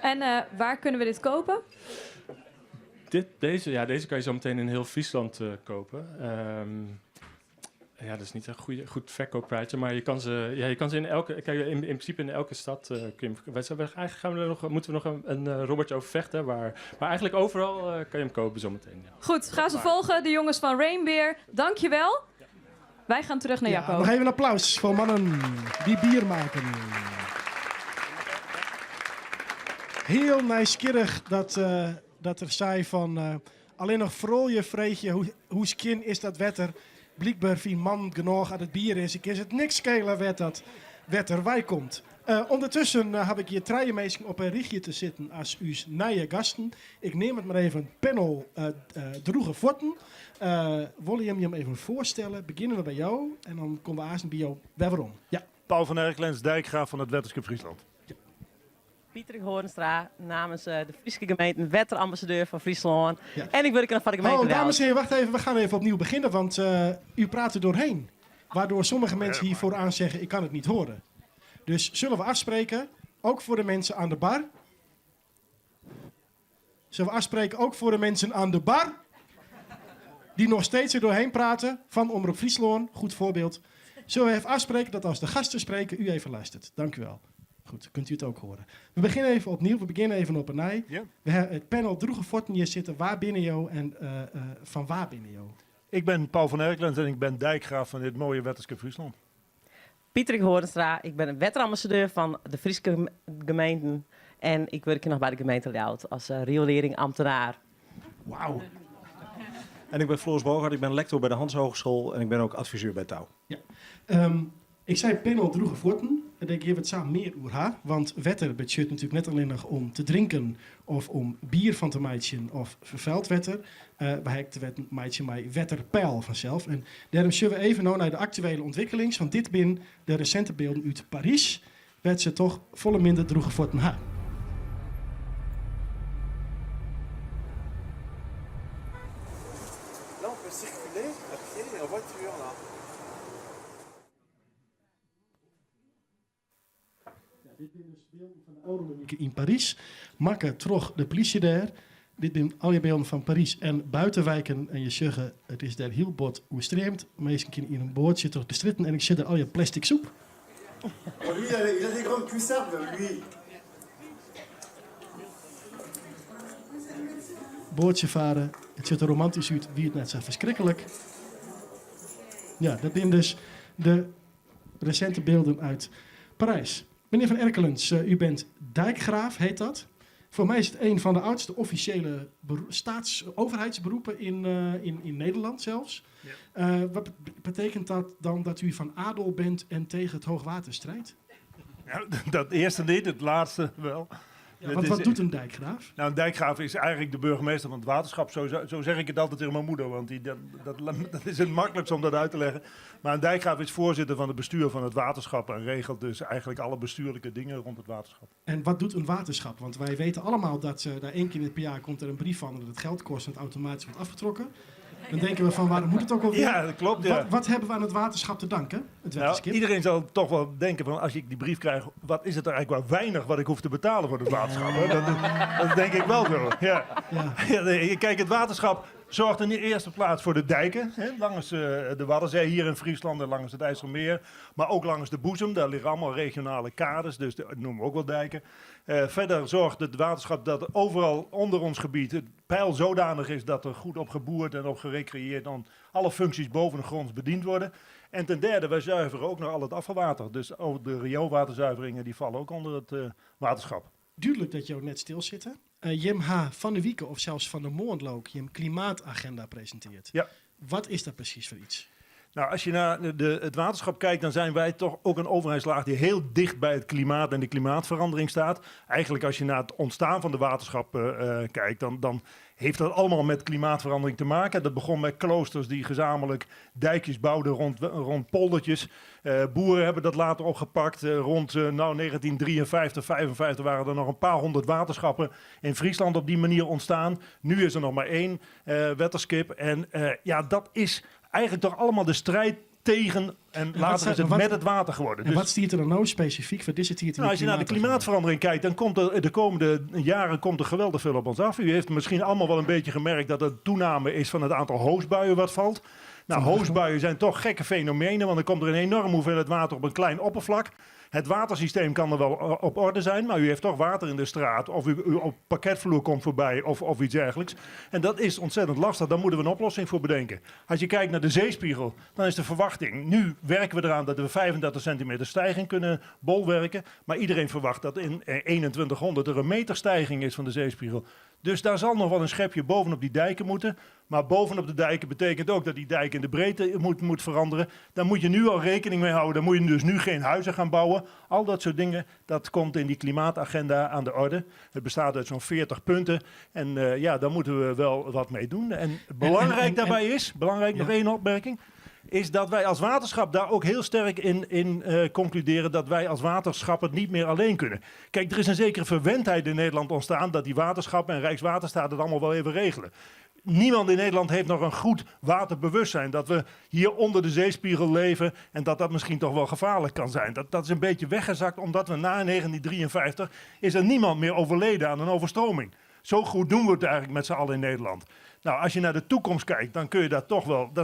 En waar kunnen we dit kopen? Deze kan je zo meteen in heel Friesland kopen. Dat is niet een goed verkoopprijsje, maar je kan ze in elke... Kijk, in principe in elke stad kun je hem... Eigenlijk moeten we nog een robbertje over vechten, maar eigenlijk overal kan je hem kopen zometeen. Ja. Goed, ga ze volgen, de jongens van Rainbeer. Dankjewel. Ja. Wij gaan terug naar Jacco. Nog even een applaus voor mannen die bier maken. Heel nieuwsgierig dat er zei van... alleen nog vrolijk vreetje, hoe skin is dat wetter... Blijkbaar vind man genoeg aan het bier is. Ik is het niks schelen wat er wij komt. Ondertussen heb ik hier drie mensen op een richtje te zitten als uw nieuwe gasten. Ik neem het maar even een panel droege voeten. Wil je hem even voorstellen? Beginnen we bij jou en dan komen we aan bij jou. Waarom? Ja. Paul van Erklens, dijkgraaf van het Wetterske Friesland. Pieter Hoornstra namens de Friese gemeente wetterambassadeur van Friesland. Ja. En ik werk nog van de gemeente. Dames en heren, wacht even. We gaan even opnieuw beginnen, want u praat er doorheen. Waardoor sommige mensen hier vooraan zeggen, ik kan het niet horen. Dus zullen we afspreken, ook voor de mensen aan de bar? Zullen we afspreken, ook voor de mensen aan de bar? Die nog steeds er doorheen praten, van Omroep Friesland. Goed voorbeeld. Zullen we even afspreken dat als de gasten spreken, u even luistert. Dank u wel. Goed, kunt u het ook horen. We beginnen even opnieuw. We beginnen even op een nij. Ja. We hebben het panel droege voeten hier zitten. Waar binnen jou en van waar binnen jou? Ik ben Paul van Erklens en ik ben dijkgraaf van dit mooie Wetterske Friesland. Pieter Hoornstra, ik ben een wetterambassadeur van de Friese gemeenten. En ik werk nog bij de gemeente Ljouwert als riolering ambtenaar. Wauw. En ik ben Floris Bogart, ik ben lector bij de Hans Hogeschool en ik ben ook adviseur bij Touw. Ja. Ik zei panel droege voeten. En ik geef het samen meer over haar. Want wetter betekent natuurlijk net alleen nog om te drinken of om bier van te maken of vervuild wetter. Wij hebben meidje mij wetterpeil vanzelf. En daarom zullen we even naar de actuele ontwikkelings. Want dit zijn de recente beelden uit Parijs. Werd ze toch volle minder droege voeten haar. Dit zijn dus beelden van de oude Monique in Parijs. Makken terug de politie daar. Dit zijn al je beelden van Parijs en buitenwijken. En je zegt, het is daar heel bot oestreemd. Meestal in een bootje terug de stritten en ik zit er al je plastic soep. Lui, il a des grandes cuissardes, lui. Bootje varen. Het ziet er romantisch uit, wie het net zo verschrikkelijk. Ja, dat zijn dus de recente beelden uit Parijs. Meneer Van Erkelens, u bent dijkgraaf, heet dat. Voor mij is het een van de oudste officiële overheidsberoepen in Nederland zelfs. Ja. Wat betekent dat dan dat u van adel bent en tegen het hoogwater strijdt? Ja, dat eerste niet, het laatste wel. Ja, want wat doet een dijkgraaf? Nou, een dijkgraaf is eigenlijk de burgemeester van het waterschap. Zo zeg ik het altijd tegen mijn moeder, want dat is het makkelijkst om dat uit te leggen. Maar een dijkgraaf is voorzitter van het bestuur van het waterschap en regelt dus eigenlijk alle bestuurlijke dingen rond het waterschap. En wat doet een waterschap? Want wij weten allemaal dat daar 1 keer per jaar komt er een brief van dat het geld kost en het automatisch wordt afgetrokken. Dan denken we van, waarom moet het ook alweer? Ja, dat klopt. Ja. Wat hebben we aan het waterschap te danken? Iedereen zal toch wel denken van, als ik die brief krijg, wat is het er eigenlijk wel weinig wat ik hoef te betalen voor het waterschap? Hè? Dat denk ik wel zo. Ja. Ja. Ja, kijk, het waterschap zorgt in de eerste plaats voor de dijken. Hè, langs de Waddenzee hier in Friesland en langs het IJsselmeer. Maar ook langs de Boezem. Daar liggen allemaal regionale kades, dus dat noemen we ook wel dijken. Verder zorgt het waterschap dat overal onder ons gebied het peil zodanig is dat er goed op geboerd en op gerecreëerd dan alle functies boven de grond bediend worden. En ten derde, wij zuiveren ook nog al het afvalwater. Dus ook de rioolwaterzuiveringen die vallen ook onder het waterschap. Duidelijk dat je ook net stilzitten. Jim H. van de Wieken of zelfs van de Moondlook je een klimaatagenda presenteert. Ja. Wat is dat precies voor iets? Nou, als je naar het waterschap kijkt, dan zijn wij toch ook een overheidslaag die heel dicht bij het klimaat en de klimaatverandering staat. Eigenlijk als je naar het ontstaan van de waterschap kijkt, dan heeft dat allemaal met klimaatverandering te maken. Dat begon met kloosters die gezamenlijk dijkjes bouwden rond poldertjes. Boeren hebben dat later opgepakt. Rond 1953, 55 waren er nog een paar honderd waterschappen in Friesland op die manier ontstaan. Nu is er nog maar 1 wetterskip. En dat is eigenlijk toch allemaal de strijd tegen en later is het met het water geworden. En wat stiert er dan nou specifiek voor deze tiert? Als je naar de klimaatverandering kijkt, dan komt er de komende jaren geweldig veel op ons af. U heeft misschien allemaal wel een beetje gemerkt dat er toename is van het aantal hoosbuien wat valt. Nou, hoosbuien zijn toch gekke fenomenen, want dan komt er een enorme hoeveelheid water op een klein oppervlak. Het watersysteem kan er wel op orde zijn, maar u heeft toch water in de straat. Of u op parketvloer komt voorbij of iets dergelijks. En dat is ontzettend lastig. Daar moeten we een oplossing voor bedenken. Als je kijkt naar de zeespiegel, dan is de verwachting. Nu werken we eraan dat we 35 centimeter stijging kunnen bolwerken. Maar iedereen verwacht dat in 2100 er een meter stijging is van de zeespiegel. Dus daar zal nog wel een schepje bovenop die dijken moeten. Maar bovenop de dijken betekent ook dat die dijk in de breedte moet veranderen. Daar moet je nu al rekening mee houden. Dan moet je dus nu geen huizen gaan bouwen. Al dat soort dingen, dat komt in die klimaatagenda aan de orde. Het bestaat uit zo'n 40 punten. En daar moeten we wel wat mee doen. En belangrijk daarbij is, nog één opmerking, is dat wij als waterschap daar ook heel sterk in concluderen dat wij als waterschap het niet meer alleen kunnen. Kijk, er is een zekere verwendheid in Nederland ontstaan dat die waterschappen en Rijkswaterstaat het allemaal wel even regelen. Niemand in Nederland heeft nog een goed waterbewustzijn. Dat we hier onder de zeespiegel leven en dat misschien toch wel gevaarlijk kan zijn. Dat is een beetje weggezakt omdat we na 1953 is er niemand meer overleden aan een overstroming. Zo goed doen we het eigenlijk met z'n allen in Nederland. Nou, als je naar de toekomst kijkt, dan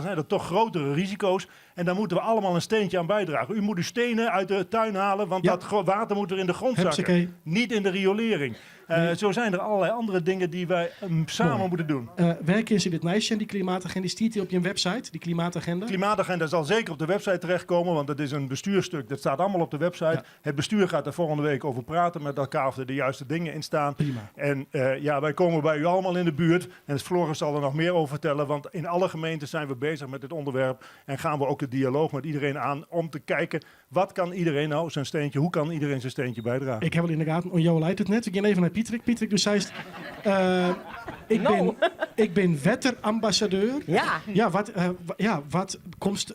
zijn er toch grotere risico's. En daar moeten we allemaal een steentje aan bijdragen. U moet uw stenen uit de tuin halen, want dat water moet er in de grond zakken. Niet in de riolering. Zo zijn er allerlei andere dingen die wij samen moeten doen. Werken is in dit lijstje en die klimaatagenda, die stiert die op je website, die klimaatagenda? De klimaatagenda zal zeker op de website terechtkomen, want het is een bestuurstuk. Dat staat allemaal op de website. Ja. Het bestuur gaat er volgende week over praten met elkaar of er de juiste dingen in staan. Prima. En wij komen bij u allemaal in de buurt. En Floris zal er nog meer over vertellen, want in alle gemeenten zijn we bezig met dit onderwerp. En gaan we ook de dialoog met iedereen aan om te kijken, wat kan iedereen nou zijn steentje, hoe kan iedereen zijn steentje bijdragen? Ik heb wel in de gaten, Jo leidt het net. Ik ga even naar Pietrik. Pietrik, dus zei ik ben wetterambassadeur. Ja. Wat komt,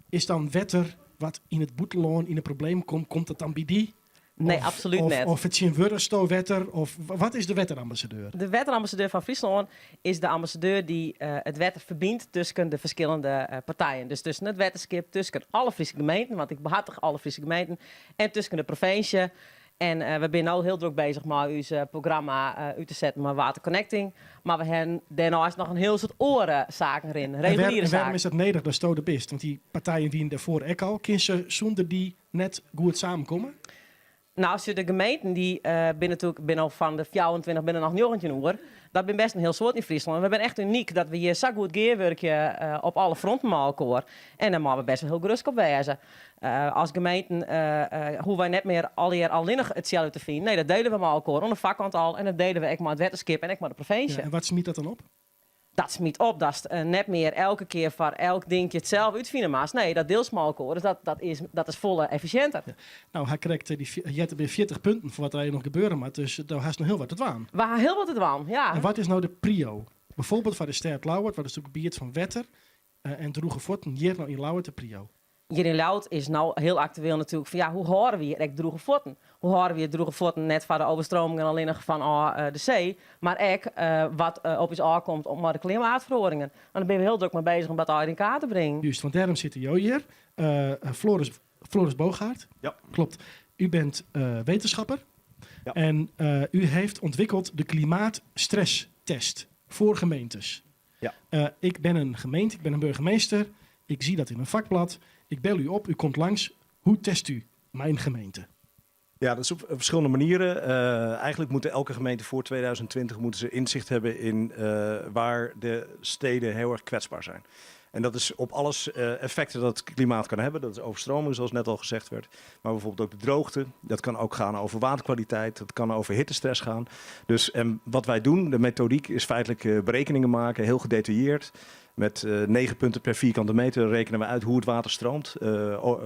is dan wetter wat in het boeteloon in een probleem komt het dan bij die? Nee, absoluut niet. Of het is een Wurresto-wetter, of wat is de wetterambassadeur? De wetterambassadeur van Friesland is de ambassadeur die het wetter verbindt tussen de verschillende partijen. Dus tussen het wetterskip, tussen alle Friese gemeenten, want ik behartig alle Friese gemeenten, en tussen de provincie. En we zijn nu heel druk bezig met ons programma uit te zetten met Water Connecting. Maar we hebben daarnaast nog een heel soort orenzaken erin, reguliere zaken. En waarom is dat nederig dat Sto de best? Want die partijen die daarvoor ook al, kunnen ze zonder die net goed samenkomen? Nou, als je de gemeenten die binnen van de 24 binnen nog 19 uur, dat ben best een heel soort in Friesland. We zijn echt uniek dat we hier zo goed geerwerken op alle fronten met elkaar. En daar mogen we best wel heel gerust op wijzen. Als gemeenten hoe wij net meer alleen hetzelfde te vinden. Nee, dat delen we met elkaar onder vakant al. En dat delen we ook met het wetterskip en ook met de provincie. Ja, en wat smiet dat dan op? Dat smiet op. Dat is net meer elke keer voor elk dingetje hetzelfde uitvinden. Maar nee, dat deelt maar elkaar. Dus dat is volle efficiënter. Ja. Nou, hij krijgt je hebt weer 40 punten voor wat er nog gebeuren moet. Dus daar heeft nog heel wat te doen. We hebben heel wat te doen, ja. En wat is nou de prio? Bijvoorbeeld voor de Stert Lauwert, wat is het gebied van wetter en droege voeten. Hier nou in Lauwert de prio. Hier in Lauwert is nou heel actueel natuurlijk van hoe horen we hier droege voeten? Hoe horen we hier droege voeten net van de overstromingen alleen nog van de zee, maar ook wat op ons aankomt om de klimaatveranderingen. En dan ben we heel druk mee bezig om dat al in kaart te brengen. Juist, want daarom zitten jullie hier. Floris Boogaard. Ja. Klopt. U bent wetenschapper. Ja. En u heeft ontwikkeld de klimaatstresstest voor gemeentes. Ja. Ik ben een gemeente, ik ben een burgemeester. Ik zie dat in een vakblad. Ik bel u op, u komt langs. Hoe test u mijn gemeente? Ja, dat is op verschillende manieren. Eigenlijk moeten elke gemeente voor 2020 moeten ze inzicht hebben in waar de steden heel erg kwetsbaar zijn. En dat is op alles effecten dat het klimaat kan hebben. Dat is overstroming, zoals net al gezegd werd. Maar bijvoorbeeld ook de droogte. Dat kan ook gaan over waterkwaliteit. Dat kan over hittestress gaan. Dus wat wij doen, de methodiek, is feitelijk berekeningen maken. Heel gedetailleerd. Met 9 punten per vierkante meter rekenen we uit hoe het water stroomt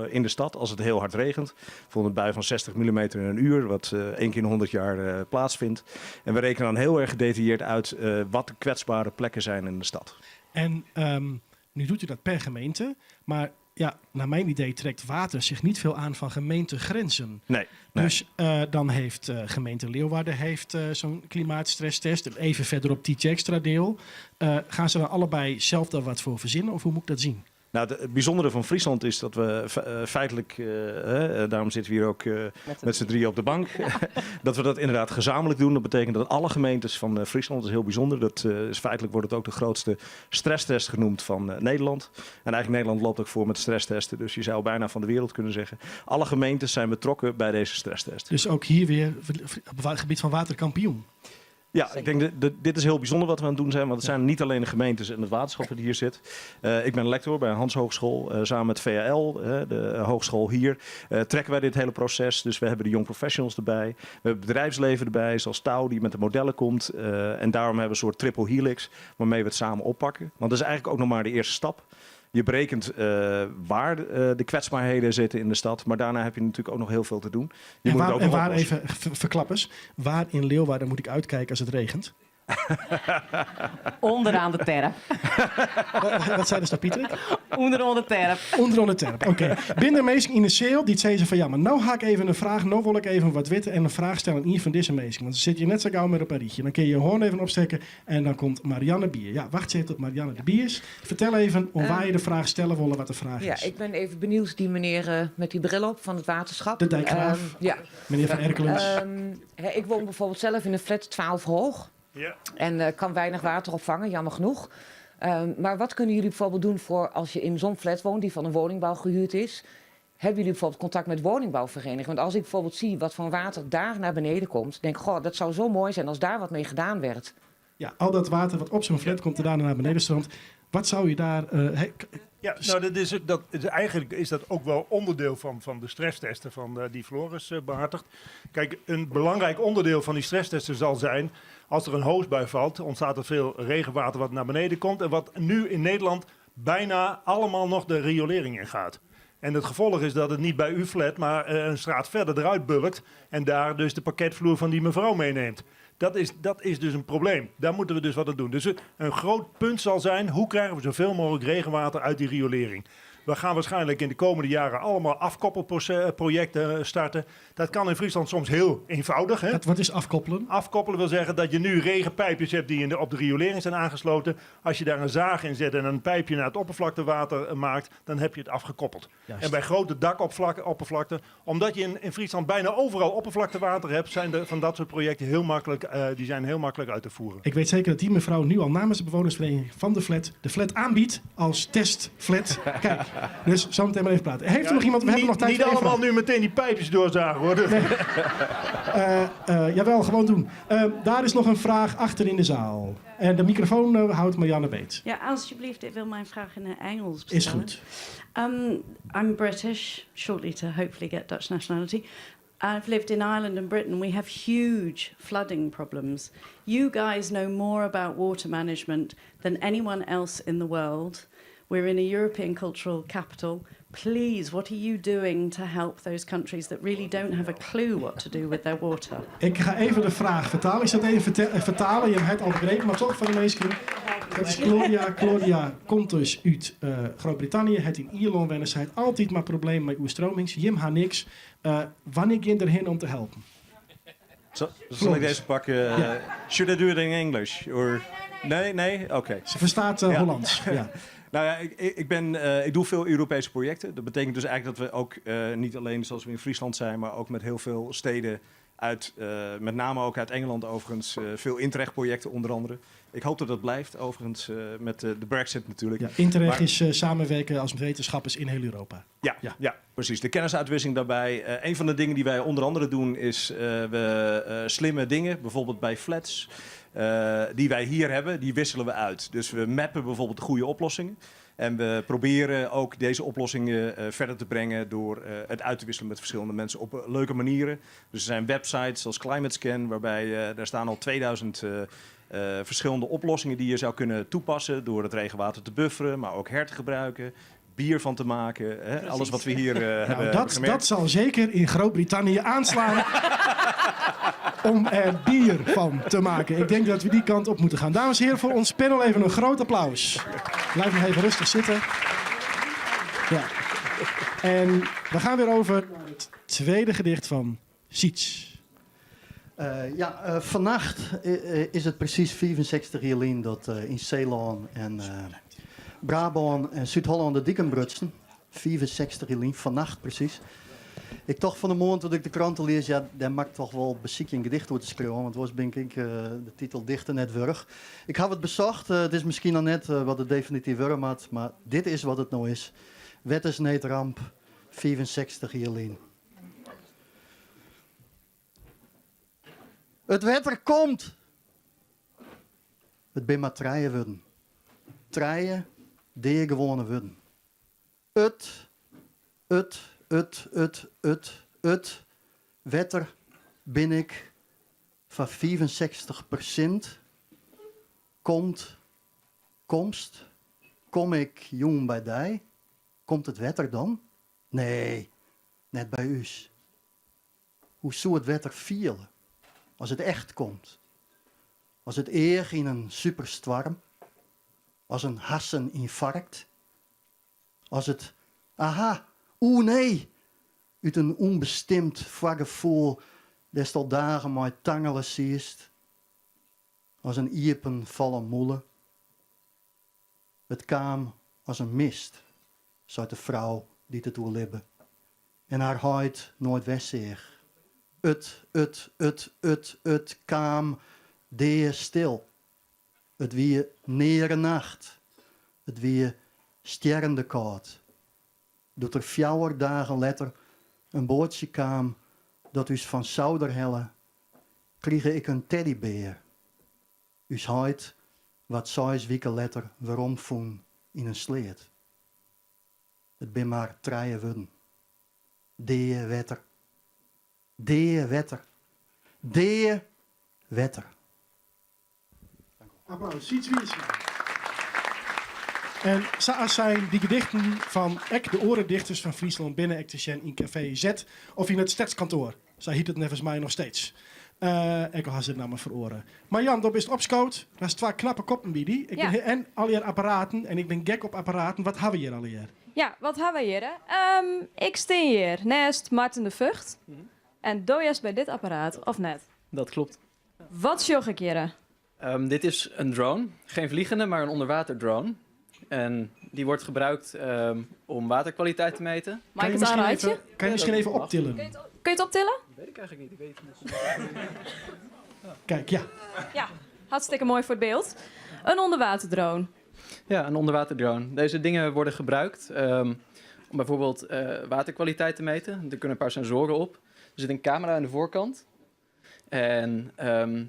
in de stad als het heel hard regent. Bijvoorbeeld een bui van 60 mm in een uur, wat 1 keer in 100 jaar plaatsvindt. En we rekenen dan heel erg gedetailleerd uit wat de kwetsbare plekken zijn in de stad. En nu doet u dat per gemeente, maar ja, naar mijn idee trekt water zich niet veel aan van gemeentegrenzen. Nee. Dus dan heeft gemeente Leeuwarden zo'n klimaatstresstest. En even verderop Tietje Extra deel. Gaan ze dan allebei zelf daar wat voor verzinnen of hoe moet ik dat zien? Nou, het bijzondere van Friesland is dat we feitelijk, daarom zitten we hier ook met z'n drieën op de bank, dat we dat inderdaad gezamenlijk doen. Dat betekent dat alle gemeentes van Friesland, dat is heel bijzonder, dat is feitelijk wordt het ook de grootste stresstest genoemd van Nederland. En eigenlijk Nederland loopt ook voor met stresstesten, dus je zou bijna van de wereld kunnen zeggen. Alle gemeentes zijn betrokken bij deze stresstest. Dus ook hier weer op het gebied van waterkampioen. Ja, ik denk dit is heel bijzonder wat we aan het doen zijn. Want het zijn niet alleen de gemeentes en het waterschap dat hier zit. Ik ben lector bij een Hans Hogeschool. Samen met VAL, de hogeschool hier, trekken wij dit hele proces. Dus we hebben de young professionals erbij. We hebben bedrijfsleven erbij, zoals Touw die met de modellen komt. En daarom hebben we een soort triple helix waarmee we het samen oppakken. Want dat is eigenlijk ook nog maar de eerste stap. Je berekent waar de kwetsbaarheden zitten in de stad. Maar daarna heb je natuurlijk ook nog heel veel te doen. Je moet het ook nog waar oplossen. even verklappers, waar in Leeuwarden moet ik uitkijken als het regent? Onderaan de terp. Wat zei de stad Pieter? Onderaan de terp. Onderaan de terp, oké. Binnen mensen in de cel, die zeggen van ja, maar nou ga ik even een vraag, nou wil ik even wat weten en een vraag stellen aan een van deze mensen. Want dan zit je net zo gauw met op een rietje. Dan kun je je hoorn even opsteken en dan komt Marianne Bier. Ja, wacht even tot Marianne de Bier is. Vertel even om waar je de vraag stellen wil, wat de vraag Ja, is. ik ben even benieuwd, die meneer met die bril op van het waterschap. De dijkgraaf. Ja. Meneer Van Erkelens. Ik woon bijvoorbeeld zelf in een flat 12 hoog. Ja. En kan weinig water opvangen, jammer genoeg. Maar wat kunnen jullie bijvoorbeeld doen voor als je in zo'n flat woont die van een woningbouw gehuurd is? Hebben jullie bijvoorbeeld contact met woningbouwverenigingen? Want als ik bijvoorbeeld zie wat voor water daar naar beneden komt, denk ik, goh, dat zou zo mooi zijn als daar wat mee gedaan werd. Ja, al dat water wat op zo'n flat komt er daarna naar beneden stroomt. Wat zou je daar... Ja, nou, eigenlijk is dat ook wel onderdeel van de stresstesten die Floris behartigt. Kijk, een belangrijk onderdeel van die stresstesten zal zijn, als er een hoosbui valt, ontstaat er veel regenwater wat naar beneden komt. En wat nu in Nederland bijna allemaal nog de riolering in gaat. En het gevolg is dat het niet bij uw flat, maar een straat verder eruit bulkt. En daar dus de parketvloer van die mevrouw meeneemt. Dat is dus een probleem. Daar moeten we dus wat aan doen. Dus een groot punt zal zijn, hoe krijgen we zoveel mogelijk regenwater uit die riolering? We gaan waarschijnlijk in de komende jaren allemaal afkoppelprojecten starten. Dat kan in Friesland soms heel eenvoudig. Hè? Wat is afkoppelen? Afkoppelen wil zeggen dat je nu regenpijpjes hebt die op de riolering zijn aangesloten. Als je daar een zaag in zet en een pijpje naar het oppervlaktewater maakt, dan heb je het afgekoppeld. Juist. En bij grote dakoppervlakten, omdat je in Friesland bijna overal oppervlaktewater hebt, zijn er van dat soort projecten heel makkelijk uit te voeren. Ik weet zeker dat die mevrouw nu al namens de bewonersvereniging van de flat aanbiedt als testflat. Kijk, dus zo meteen maar even praten. Heeft er nog iemand? We hebben nog tijd niet voor één allemaal vraag. nu meteen die pijpjes doorzagen, hoor. Jawel, gewoon doen. Daar is nog een vraag achter in de zaal. En de microfoon houdt Marianne Beet. Ja, alsjeblieft, ik wil mijn vraag in het Engels Is stellen. goed. I'm British, shortly to hopefully get Dutch nationality. I've lived in Ireland and Britain. We have huge flooding problems. You guys know more about water management than anyone else in the world. We're in a European cultural capital. Please, what are you doing to help those countries that really don't have a clue what to do with their water? Ik ga even de vraag vertalen. Ik zal het even vertalen. Je hebt het al begrepen, maar toch van de meesten. Dat is Claudia. Claudia komt dus uit Groot-Brittannië. Het in Ierland wennen. Zij heeft altijd maar problemen met uw stromings. Jim haar niks. Wanneer ging je erheen om te helpen? Zal ik deze pakken? Should I do it in English? Or... Nee? Oké. Ze verstaat Hollands. Ja. Nou ja, ik doe veel Europese projecten. Dat betekent dus eigenlijk dat we ook niet alleen zoals we in Friesland zijn, maar ook met heel veel steden uit, met name ook uit Engeland overigens, veel Interreg-projecten onder andere. Ik hoop dat dat blijft, overigens, met de Brexit natuurlijk. Ja, Interreg Maar- is samenwerken als wetenschappers in heel Europa. Ja, precies. De kennisuitwisseling daarbij. Een van de dingen die wij onder andere doen is we slimme dingen, bijvoorbeeld bij flats, die wij hier hebben, die wisselen we uit. Dus we mappen bijvoorbeeld de goede oplossingen. En we proberen ook deze oplossingen verder te brengen door het uit te wisselen met verschillende mensen op leuke manieren. Dus er zijn websites zoals ClimateScan, waarbij daar staan al 2000 verschillende oplossingen die je zou kunnen toepassen door het regenwater te bufferen, maar ook hergebruiken, bier van te maken. Hè? Alles wat we hier hebben gemerkt. Dat zal zeker in Groot-Brittannië aanslaan om er bier van te maken. Ik denk dat we die kant op moeten gaan. Dames en heren, voor ons panel even een groot applaus. Blijf nog even rustig zitten. Ja. En we gaan weer over naar het tweede gedicht van Siets. Vannacht is het precies 65 jaar geleden dat in Zeeland en Brabant en Zuid-Holland de dikken brutsen. 65 jaar geleden, vannacht precies. Ik dacht van de moment dat ik de kranten lees, ja, daar maakt toch wel beziek een gedicht door te schreeuwen, want was denk ik de titel dichter net wurg. Ik heb het bezocht, het is misschien al net wat het definitief wurm had, maar dit is wat het nou is. Wettersneedramp, 65 jaar geleden. Het wetter komt. Het ben maar treien worden. Treien, die gewone worden. Het wetter ben ik van 65% kom ik jong bij die? Komt het wetter dan? Nee, net bij u. Hoe zou het wetter vielen als het echt komt? Als het eer in een superstorm? Als een herseninfarct? Als het, nee, uit een onbestemd voorgevoel des al dagen maar tangelen ziest? Als een iepen vallen moelen? Het kwam als een mist, zei de vrouw die het doorlibben. En haar huid nooit wegzeeg. Het kwam deer stil. Het wie nere nacht. Het wie sterrende koud. Dat er 4 dagen later een bootje kwam dat us van Zouderhelle kreeg ik een teddybeer. Us huid wat 6 weken later weer omvoen in een sleet. Het ben maar treien worden. Dee wetter. Dee wetter. Dee wetter. Applaus, Siets Wiersma. En zoals zijn die gedichten van de orendichters van Friesland binnen Ectischen in Café Z of in het stadskantoor. Zij hiet het nevens mij nog steeds. Ik had ze nou maar voor oren. Maar Jan, dat is opscoot. Dat is 2 knappe koppen bij die. En al je apparaten. En ik ben gek op apparaten. Wat hebben we hier al hier? Ja, wat hebben we hier? Ik sta hier naast Martin de Vught. En doe je bij dit apparaat, of net? Dat klopt. Wat zocht ik hier? Dit is een drone. Geen vliegende, maar een onderwaterdrone. En die wordt gebruikt om waterkwaliteit te meten. Mag ik het aanrijden? Kan je misschien even optillen? Kun je het optillen? Dat weet ik eigenlijk niet. Ik weet het niet. Kijk, ja. Ja, hartstikke mooi voor het beeld. Een onderwaterdrone. Ja, een onderwaterdrone. Deze dingen worden gebruikt om bijvoorbeeld waterkwaliteit te meten. Er kunnen een paar sensoren op. Er zit een camera aan de voorkant. En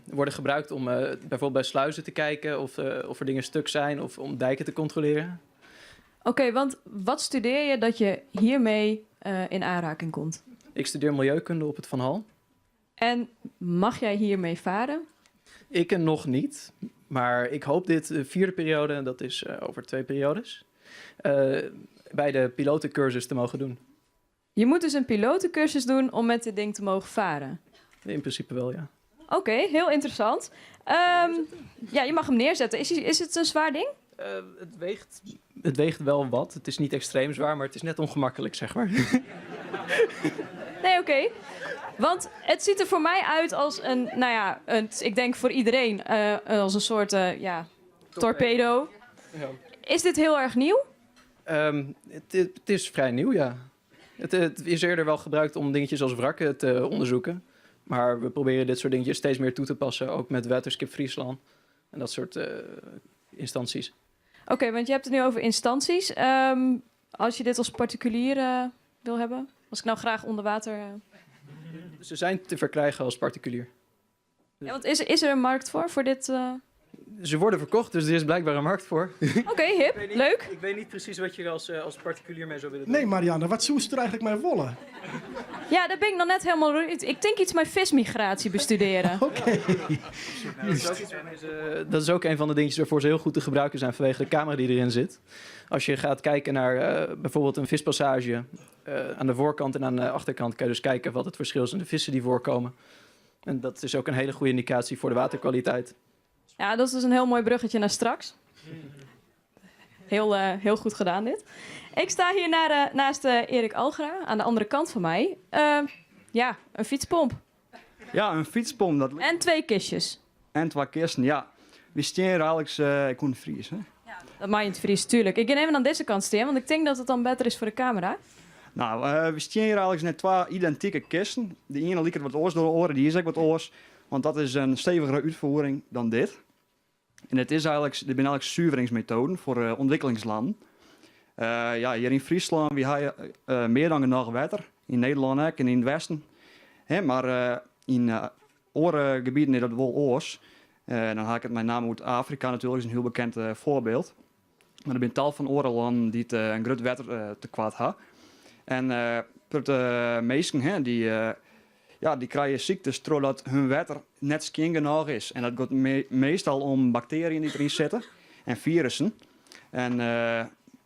worden gebruikt om bijvoorbeeld bij sluizen te kijken of er dingen stuk zijn of om dijken te controleren. Oké, want wat studeer je dat je hiermee in aanraking komt? Ik studeer milieukunde op het Van Hal. En mag jij hiermee varen? Ik nog niet, maar ik hoop dit 4e periode, en dat is over 2 periodes, bij de pilotencursus te mogen doen. Je moet dus een pilotencursus doen om met dit ding te mogen varen? In principe wel, ja. Oké, heel interessant. Ja, je mag hem neerzetten. Is het een zwaar ding? Het weegt wel wat. Het is niet extreem zwaar, maar het is net ongemakkelijk, zeg maar. Nee, oké. Want het ziet er voor mij uit als een, ik denk voor iedereen, als een soort, torpedo. Ja. Is dit heel erg nieuw? Het is vrij nieuw, ja. Het is eerder wel gebruikt om dingetjes als wrakken te onderzoeken. Maar we proberen dit soort dingetjes steeds meer toe te passen, ook met Waterskip Friesland en dat soort instanties. Oké, want je hebt het nu over instanties. Als je dit als particulier wil hebben, als ik nou graag onder water... Ze zijn te verkrijgen als particulier. Ja, want is er een markt voor dit... Ze worden verkocht, dus er is blijkbaar een markt voor. Oké, hip, leuk. Ik weet niet precies wat je als particulier mee zou willen doen. Nee, Marianne, wat zoest er eigenlijk met wollen? Ja, daar ben ik nog net helemaal... Ik denk iets met vismigratie bestuderen. Oké. Dat is ook een van de dingetjes waarvoor ze heel goed te gebruiken zijn vanwege de camera die erin zit. Als je gaat kijken naar bijvoorbeeld een vispassage aan de voorkant en aan de achterkant, kan je dus kijken wat het verschil is in de vissen die voorkomen. En dat is ook een hele goede indicatie voor de waterkwaliteit. Ja, dat is dus een heel mooi bruggetje naar straks. Heel goed gedaan dit. Ik sta hier naast Erik Algra, aan de andere kant van mij. Ja, een fietspomp. Ja, een fietspomp. Dat... En 2 kistjes. En 2 kisten, ja. We steren eigenlijk, ik kon Fries, hè? Dat mag je in het Fries, tuurlijk. Ik ga even aan deze kant staan, want ik denk dat het dan beter is voor de camera. Nou, we steren eigenlijk net 2 identieke kisten. De ene lijkt wat oors door de oren, die is ook wat oors. Want dat is een stevigere uitvoering dan dit. En dit zijn eigenlijk zuiveringsmethoden voor ontwikkelingslanden. Ja, hier in Friesland we hebben meer dan genoeg water. In Nederland ook en in het westen. Maar in andere gebieden is dat wel oors. Dan haal ik het met name uit Afrika natuurlijk, is een heel bekend voorbeeld. Maar er zijn tal van andere landen die een groot water tekort hebben. En de meesten die krijgen ziektes doordat hun water net schoon genoeg is. En dat gaat meestal om bacteriën die erin zitten en virussen. En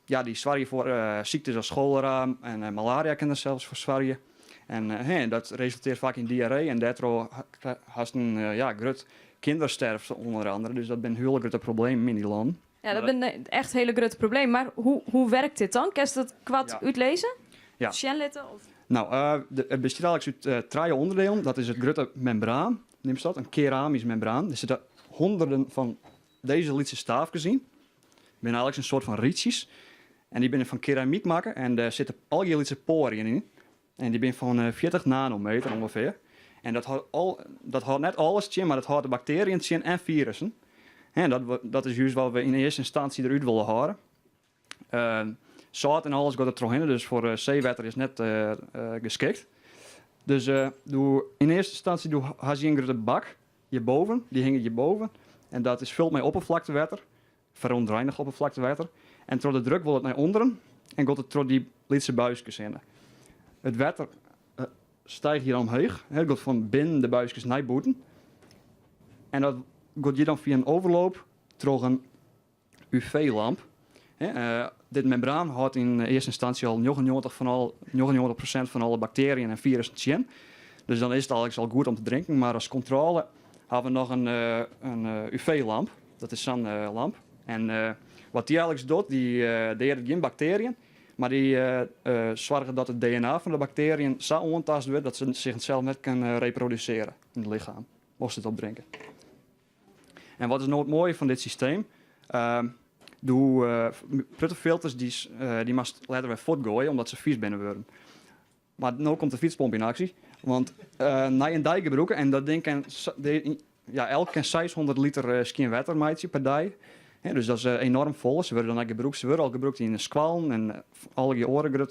die zwaaien voor ziektes als cholera en malaria kunnen zelfs voor zwaaien. En dat resulteert vaak in diarree en daardoor has een groot kindersterfte onder andere. Dus dat zijn heel grote problemen in die landen. Ja, dat is echt een hele grote probleem. Maar hoe werkt dit dan? Kan je dat kwad uitlezen? Ja. Sjenlitten? Nou, het bestaat eigenlijk uit 3 onderdelen. Dat is het grote membraan, neemt dat, een keramisch membraan. Er zitten honderden van deze litse staafjes in. Het zijn eigenlijk een soort van rietjes. En die zijn van keramiek maken en daar zitten al je litse poriën in. En die zijn van 40 nanometer ongeveer. En dat houdt net alles in, maar dat houdt de bacteriën in en virussen. En dat is juist wat we in eerste instantie eruit willen houden. Zout en alles gaat er doorheen, dus voor zeewater is net geschikt. Dus in eerste instantie had je een grote bak hierboven, die hing hierboven. En dat is vult met oppervlaktewater, verontreinigd oppervlaktewater. En door de druk wil het naar onderen en gaat het door die litse buisjes in. Het water stijgt hier omhoog, het gaat van binnen de buisjes naar buiten. En dat gaat hier dan via een overloop door een UV-lamp. Dit membraan houdt in eerste instantie al 99% van alle bacteriën en virussen in. Dus dan is het eigenlijk al goed om te drinken. Maar als controle hebben we nog een UV-lamp. Dat is zo'n lamp. En wat die eigenlijk doet, die heeft geen bacteriën. Maar die zorgen dat het DNA van de bacteriën zo ontast wordt dat ze zichzelf net kunnen reproduceren in het lichaam. Mocht ze het opdrinken. En wat is nou het mooie van dit systeem? Pruttenfilters die must laten we voortgooien omdat ze vies binnen worden. Maar nu komt de fietspomp in actie. Want na een dijk gebruiken en dat ding kan, elk kan 600 liter schoon water maken per dag. Dus dat is enorm vol. Ze worden dan gebruikt. Ze worden al gebruikt in squalen en alle je oren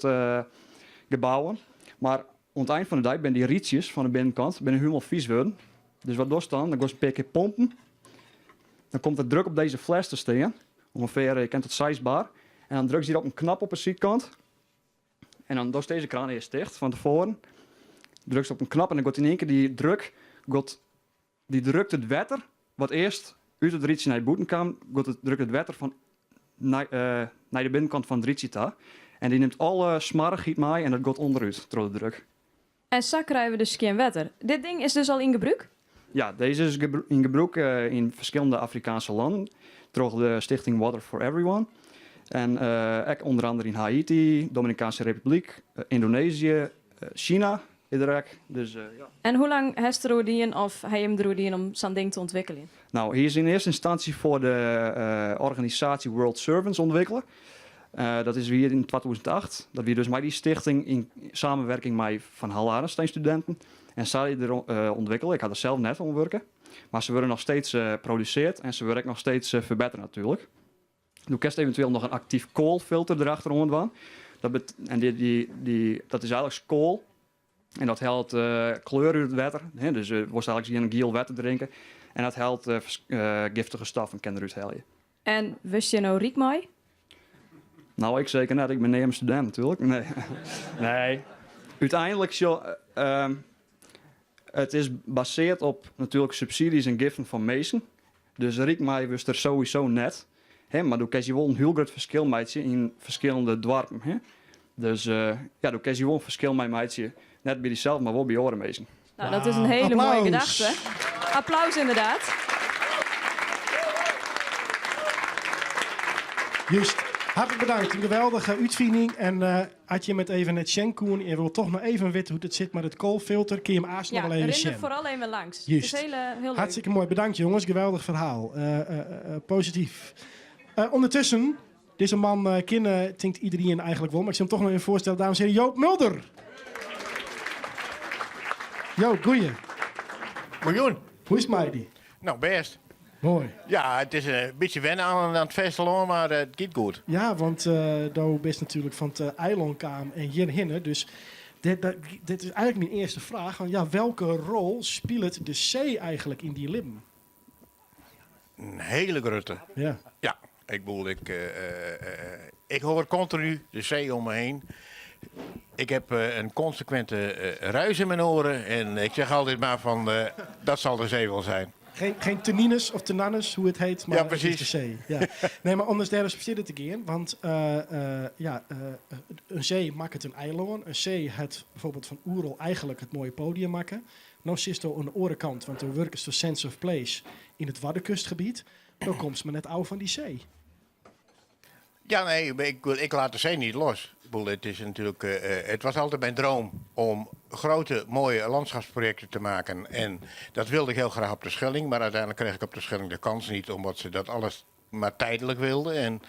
gebouwen. Maar aan het eind van de dijk ben die rietjes van de binnenkant helemaal vies worden. Dus wat doet dan? Dan gaat ze een keer pompen. Dan komt de druk op deze fles te staan. Ongeveer, je kent het 6 bar. En dan druk je hier op een knop op de zijkant. En dan doet deze kraan eerst dicht van tevoren. Druk je op een knop en dan gaat in één keer die drukt het water, wat eerst uit het rietje naar de boeten kwam, drukt het water van naar de binnenkant van het rietje toe. En die neemt alle smarrigheid mee en dat gaat onderuit door de druk. En zo krijgen we dus geen water. Dit ding is dus al in gebruik? Ja, deze is in gebruik in verschillende Afrikaanse landen. Door de stichting Water for Everyone. En ook onder andere in Haiti, Dominicaanse Republiek, Indonesië, China. Dus, ja. En hoe lang heeft de Rodien of hij hem de Rodien om zo'n ding te ontwikkelen? Nou, hij is in eerste instantie voor de organisatie World Servants ontwikkelen. Dat is weer in 2008. Dat we dus met die stichting in samenwerking met Van Hal Arenstein studenten En zij er ontwikkelen. Ik had er zelf net om werken. Maar ze worden nog steeds geproduceerd en ze worden nog steeds verbeterd natuurlijk. Nu kerst eventueel nog een actief koolfilter erachter doen. En dat is eigenlijk kool. En dat helpt kleur uit het water. Hè? Dus je wordt eigenlijk geen geel water drinken. En dat helpt giftige stoffen kan eruit halen. En wist je nou riek mooi? Nou, ik zeker net. Ik ben in Amsterdam natuurlijk. Nee. Nee. Uiteindelijk, het is gebaseerd op natuurlijk subsidies en giften van mensen. Dus riek mij wist er sowieso net. Hè? Maar dan kun je wel een heel groot verschil maken in verschillende dorpen. Hè? Dus dan kun je wel een verschil maken. Net bij jezelf, maar wel bij andere mensen. Nou, dat is een hele mooie gedachte. Applaus inderdaad. Juist. Hartelijk bedankt. Een geweldige uitvinding. En had je met even het Shenkoen en je wil toch nog even weten hoe het zit met het koolfilter, kun je hem aast nog wel even rinner Shen. vooral even langs. Juist. Het is heel leuk. Hartstikke mooi. Bedankt jongens. Geweldig verhaal. Positief. Ondertussen, deze man denkt iedereen eigenlijk wel, maar ik zie hem toch nog even voorstellen. Dames en heren, Joop Mulder. Joop, goeie. Miljoen. Hoe is het met die? Nou, best. Mooi. Ja, het is een beetje wennen aan het festival, maar het gaat goed. Ja, want Doe bent natuurlijk van het eilandkaam en hierheen. Dus dit is eigenlijk mijn eerste vraag. Van, ja, welke rol speelt de zee eigenlijk in die lim? Een hele grote. Ja. Ja, ik hoor continu de zee om me heen. Ik heb een consequente ruis in mijn oren en ik zeg altijd maar van, dat zal de zee wel zijn. Geen tenines of tenannes, hoe het heet, maar ja, precies. het is de zee. Ja. Nee, maar anders daar is het te gaan. Want een zee maakt het een eiland. Een zee het bijvoorbeeld van Oerol eigenlijk het mooie podium maken. Nou zit je aan de orenkant, want er werkt is sense of place in het Waddenkustgebied. Dan komt ze maar net oude van die zee. Ja, nee, ik laat de zee niet los. Het is natuurlijk, het was altijd mijn droom om grote, mooie landschapsprojecten te maken. En dat wilde ik heel graag op de Schelling. Maar uiteindelijk kreeg ik op de Schelling de kans niet, omdat ze dat alles maar tijdelijk wilden. En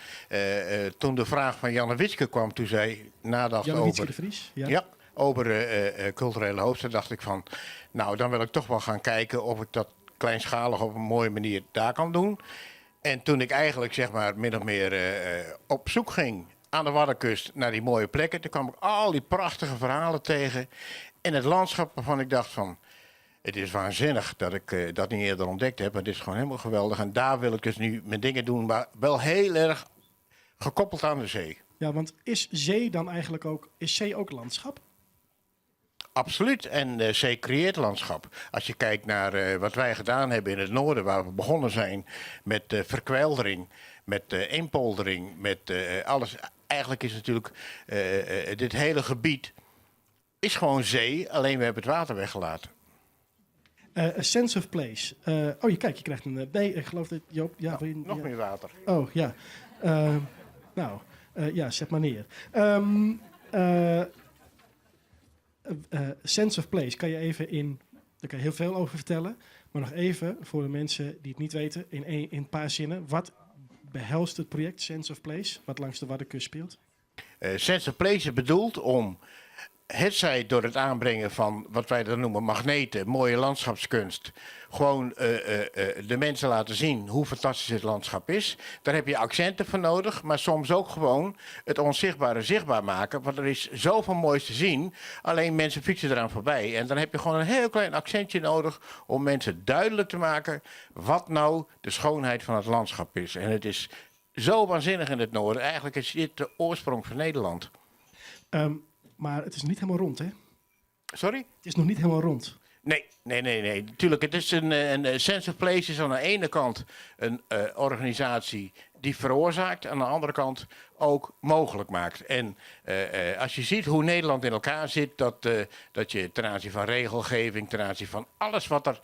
toen de vraag van Janne Witske kwam, toen zij nadacht Janne Witske over... de Vries? Ja. Ja, over culturele hoofdstad, dacht ik van... Nou, dan wil ik toch wel gaan kijken of ik dat kleinschalig op een mooie manier daar kan doen. En toen ik eigenlijk, zeg maar, min of meer op zoek ging aan de Waddenkust naar die mooie plekken, toen kwam ik al die prachtige verhalen tegen. En het landschap waarvan ik dacht van, het is waanzinnig dat ik dat niet eerder ontdekt heb. Het is gewoon helemaal geweldig. En daar wil ik dus nu mijn dingen doen, maar wel heel erg gekoppeld aan de zee. Ja, want is zee dan eigenlijk ook, is zee ook landschap? Absoluut. En zee creëert landschap. Als je kijkt naar wat wij gedaan hebben in het noorden, waar we begonnen zijn met verkweldering, met inpoldering, met alles. Eigenlijk is natuurlijk dit hele gebied is gewoon zee, alleen we hebben het water weggelaten. A sense of place. Je krijgt een... nee, ik geloof dat Joop... Ja, Nog meer water. Oh, ja. Zet maar neer. Sense of place, kan je even in... Daar kan je heel veel over vertellen. Maar nog even, voor de mensen die het niet weten, in een paar zinnen. Wat behelst het project Sense of Place, wat langs de Waddenkust speelt? Sense of Place is bedoeld om, hetzij door het aanbrengen van wat wij dan noemen magneten, mooie landschapskunst, gewoon de mensen laten zien hoe fantastisch het landschap is. Daar heb je accenten voor nodig, maar soms ook gewoon het onzichtbare zichtbaar maken. Want er is zoveel moois te zien, alleen mensen fietsen eraan voorbij. En dan heb je gewoon een heel klein accentje nodig om mensen duidelijk te maken wat nou de schoonheid van het landschap is. En het is zo waanzinnig in het noorden. Eigenlijk is dit de oorsprong van Nederland. Maar het is niet helemaal rond, hè? Sorry? Het is nog niet helemaal rond. Nee. Tuurlijk, het is een Sense of Place is aan de ene kant een organisatie die veroorzaakt, aan de andere kant ook mogelijk maakt. En als je ziet hoe Nederland in elkaar zit, dat je ten aanzien van regelgeving, ten aanzien van alles wat er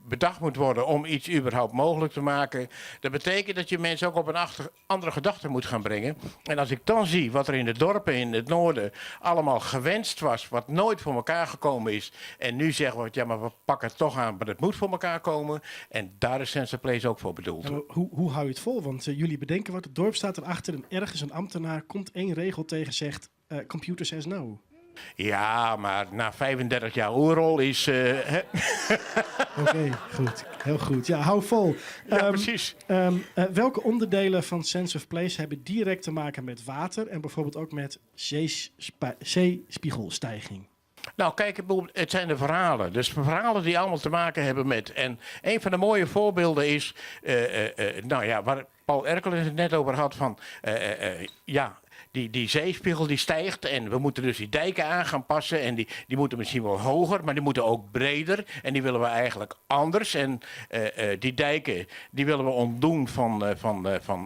bedacht moet worden om iets überhaupt mogelijk te maken. Dat betekent dat je mensen ook op een andere gedachte moet gaan brengen. En als ik dan zie wat er in de dorpen in het noorden allemaal gewenst was, wat nooit voor elkaar gekomen is. En nu zeggen we, ja, maar we pakken het toch aan, maar het moet voor elkaar komen. En daar is Sense of Place ook voor bedoeld. Ja, hoe hou je het vol? Want jullie bedenken wat, het dorp staat erachter en ergens een ambtenaar komt één regel tegen, zegt computer says no. Ja, maar na 35 jaar oerrol is... Oké, goed. Heel goed. Ja, hou vol. Ja, precies. Welke onderdelen van Sense of Place hebben direct te maken met water en bijvoorbeeld ook met zeespiegelstijging? Nou, kijk, het zijn de verhalen. Dus verhalen die allemaal te maken hebben met... En een van de mooie voorbeelden is... waar Paul Erkelenz het net over had van... Die zeespiegel die stijgt en we moeten dus die dijken aan gaan passen. En die moeten misschien wel hoger, maar die moeten ook breder. En die willen we eigenlijk anders. En die dijken die willen we ontdoen van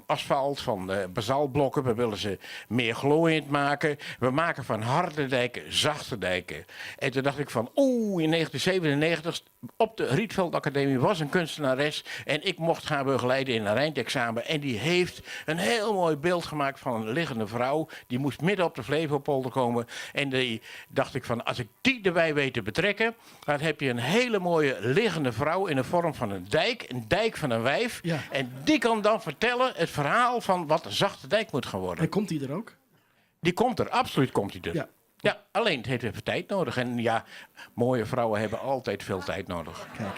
asfalt, van basaltblokken. We willen ze meer glooiend maken. We maken van harde dijken zachte dijken. En toen dacht ik van, in 1997 op de Rietveld Academie was een kunstenares. En ik mocht gaan begeleiden in een eindexamen. En die heeft een heel mooi beeld gemaakt van een liggende vrouw. Die moest midden op de Flevopolder komen. En die dacht ik van, als ik die erbij weet te betrekken, dan heb je een hele mooie liggende vrouw in de vorm van een dijk van een wijf. Ja. En die kan dan vertellen het verhaal van wat een zachte dijk moet gaan worden. En komt die er ook? Die komt er, absoluut komt die er. Ja. Ja, alleen het heeft even tijd nodig. En ja, mooie vrouwen hebben altijd veel tijd nodig. Kijk.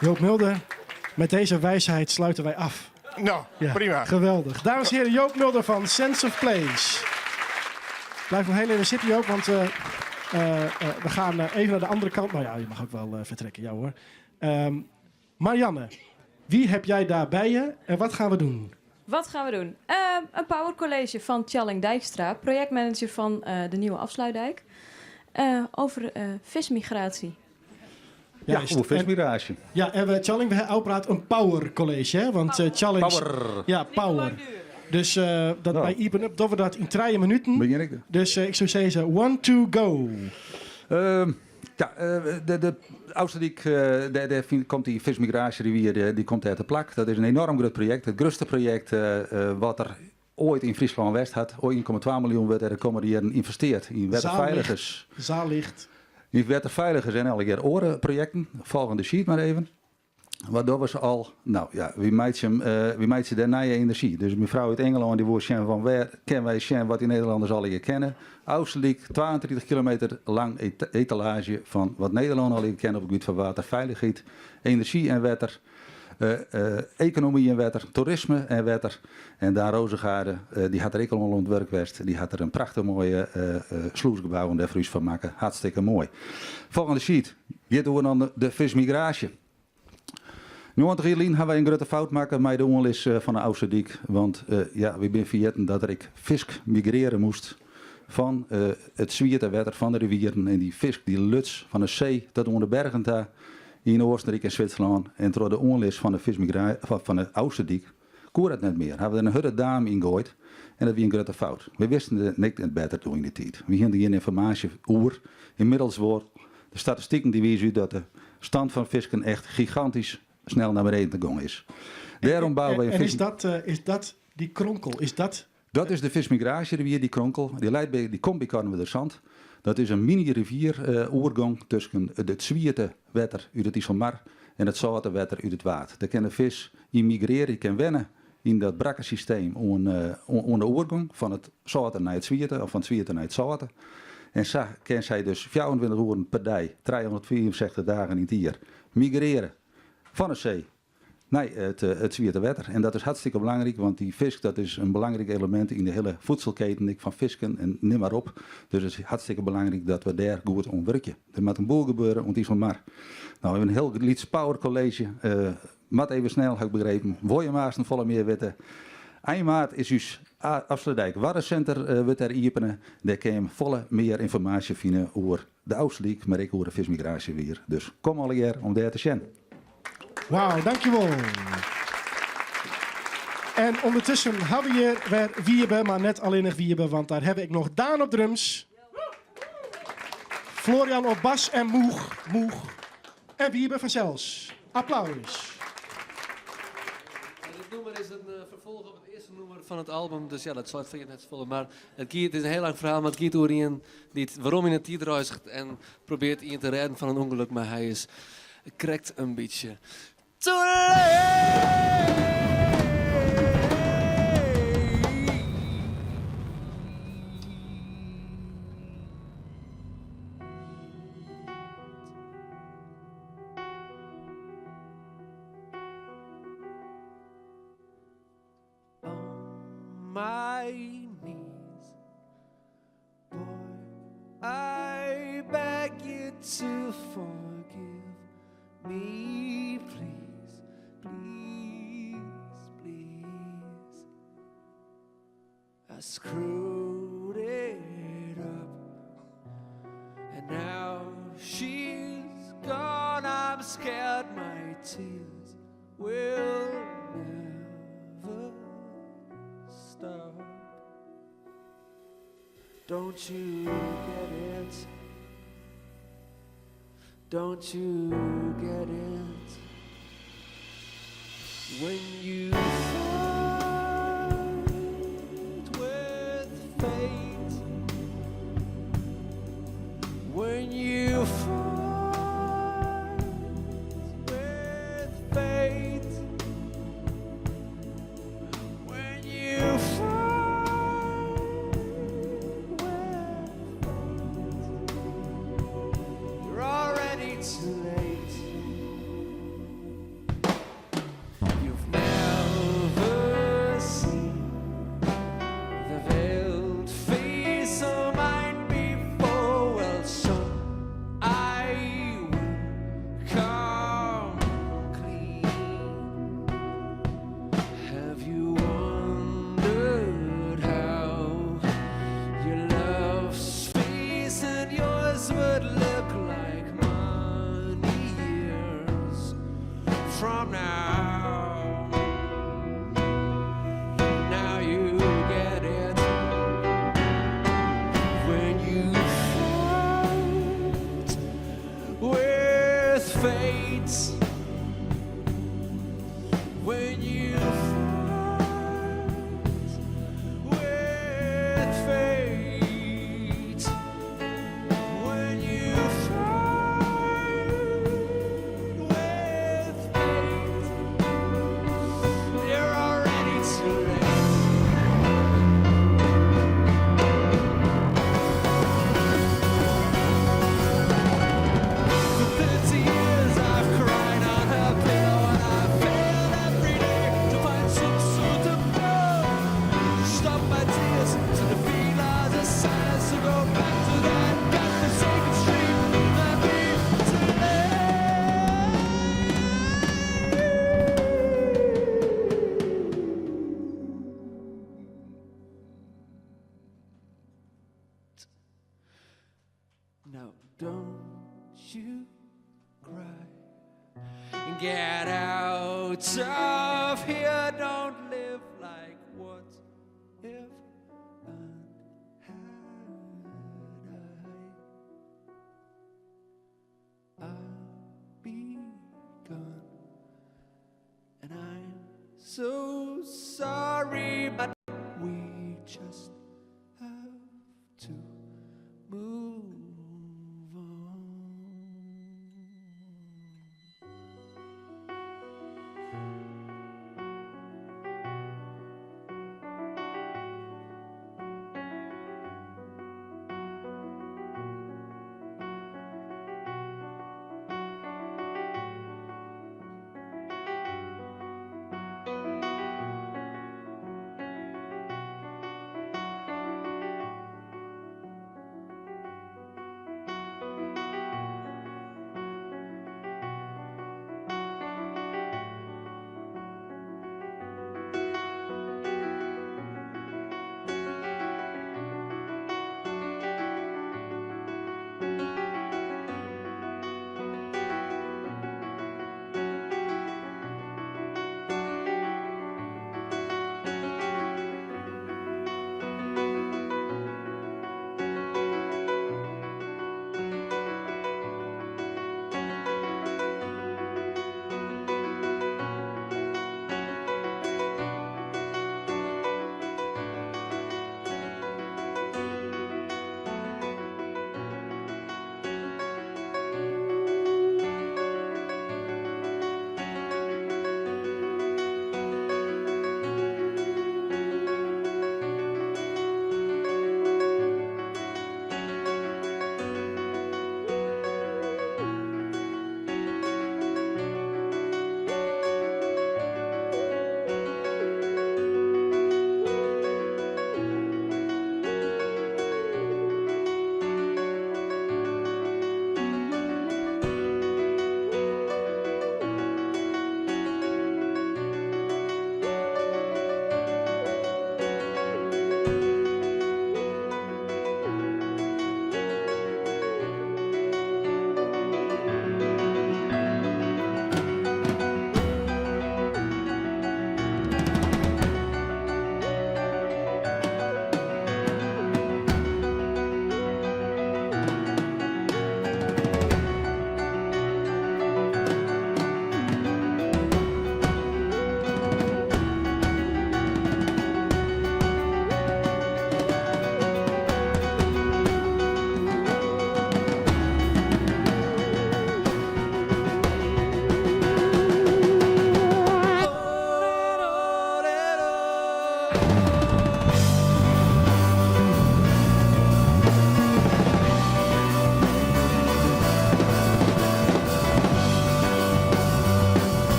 Joop Mulder, met deze wijsheid sluiten wij af. Nou, prima. Geweldig. Dames en heren, Joop Mulder van Sense of Place. Blijf nog heel even zitten, Joop, want we gaan even naar de andere kant. Nou ja, je mag ook wel vertrekken, ja hoor. Marianne, wie heb jij daar bij je en wat gaan we doen? Wat gaan we doen? Een powercollege van Tjalling Dijkstra, projectmanager van de nieuwe Afsluitdijk. Over vismigratie. Ja, over vismigratie. Ja, en Tjalling, we praten een power college, hè? Want Tjalling... Power. Ja, power. Dus dat bij Ipen doen we dat in 3 minuten. Begin ik. Dus ik zou zeggen, 1, 2, go. De Oudstedijk, daar komt die vismigratierivier, die komt uit de plak. Dat is een enorm groot project. Het grootste project wat er ooit in Friesland West had. Ooit 1,2 miljoen werd er de komende jaren geïnvesteerd in wetterveiligers. Zaallicht. Die wetterveiligers en elke keer orenprojecten. Volgende sheet maar even. Waardoor we ze al, wie maakt ze daarna je energie? Dus mevrouw uit Engeland die woord van waar kennen wij Sjen wat die Nederlanders al hier kennen. Oudstedijk, 32 kilometer lang etalage van wat Nederland al hier kennen op het gebied van waterveiligheid, energie en wetter, economie en wetter, toerisme en wetter. En daar Rozengaarde, die had er ook allemaal ontwerp geweest. Die had er een prachtig mooie sloesgebouw en daar voor van maken. Hartstikke mooi. Volgende sheet. Hier doen we dan de vismigratie. 90 jaar hebben wij een grote fout maken met de onlis van de Oudstedijk. Want we zijn vergeten dat ik vis migreren moest van het zwierte water van de rivieren. En die vis die luts van de zee tot onder de bergen daar in Oostenrijk en Zwitserland. En door de onlis van de Oudstedijk koer het net meer. Hebben we er een hudde daam in gegooid. En dat was een grote fout. We wisten het niet beter toen in de tijd. We hadden hier informatie over. Inmiddels wordt de statistieken die wijzen dat de stand van visken echt gigantisch snel naar beneden te gaan is. Daarom bouwen wij is dat die kronkel? Dat is de vismigratierivier, die kronkel. Die komt bij Carnevedersand. Dat is een mini-rivier oorgang tussen het zwierte water uit het IJsselmar en het zoute water uit het water. Daar kan de vis migreren, je kan wennen in dat brakke systeem onder de oorgang van het zoute naar het zwierte of van het zwierte naar het zoute. En zo kan zij dus 24 uur per dag, 364 dagen in het jaar migreren van de zee naar het zwierte water. En dat is hartstikke belangrijk, want die vis dat is een belangrijk element in de hele voedselketen van visken en neem maar op. Dus het is hartstikke belangrijk dat we daar goed om werken. Er moet een boel gebeuren, want die is van maar. Nou, we hebben een heel Leeds Power College. Mat even snel, heb ik begrepen. Wil je maar een volle meer weten. 1 maart is dus Afsluitdijk Watercenter wordt daar openen. Daar kan je volle meer informatie vinden over de Oudstedijk, maar ook over de vismigratie weer. Dus kom al hier om daar te zien. Wauw, dankjewel. En ondertussen hebben we hier weer Wiebe, maar net alleen nog Wiebe, want daar heb ik nog Daan op drums, Florian op bas en Moeg en Wiebe van Zels. Applaus. Dit nummer is een vervolg op het eerste nummer van het album, dus ja, dat zal het net vullen. Maar het is een heel lang verhaal, maar het gaat over iemand die waarom in het tijd reist en probeert iemand te redden van een ongeluk, maar hij is krekt een beetje te my knees. Boy, I beg you to forgive me, please, please, please. I screwed it up, and now she's gone. I'm scared my tears will never stop. Don't you get it? Don't you get it? When you fight with fate, when you fight with fate, when you fight with fate, you're already too late. You've never seen the veiled face of mine before. Well, son, I will come clean. Have you wondered how your love's face and yours would look like money years from now? Now you get it. When you fight with fate, when you fight with fate, when you fight with fate, you're already too late. For 30 years I've cried on her pillow, and I've failed every day to find some sort of love to stop my tears, to defeat our desires, to go back to that godforsaken street and be too late. Now don't you cry. Get out of here. Don't live like what if and had I'll be gone, and I'm so sorry, but we just have to move on.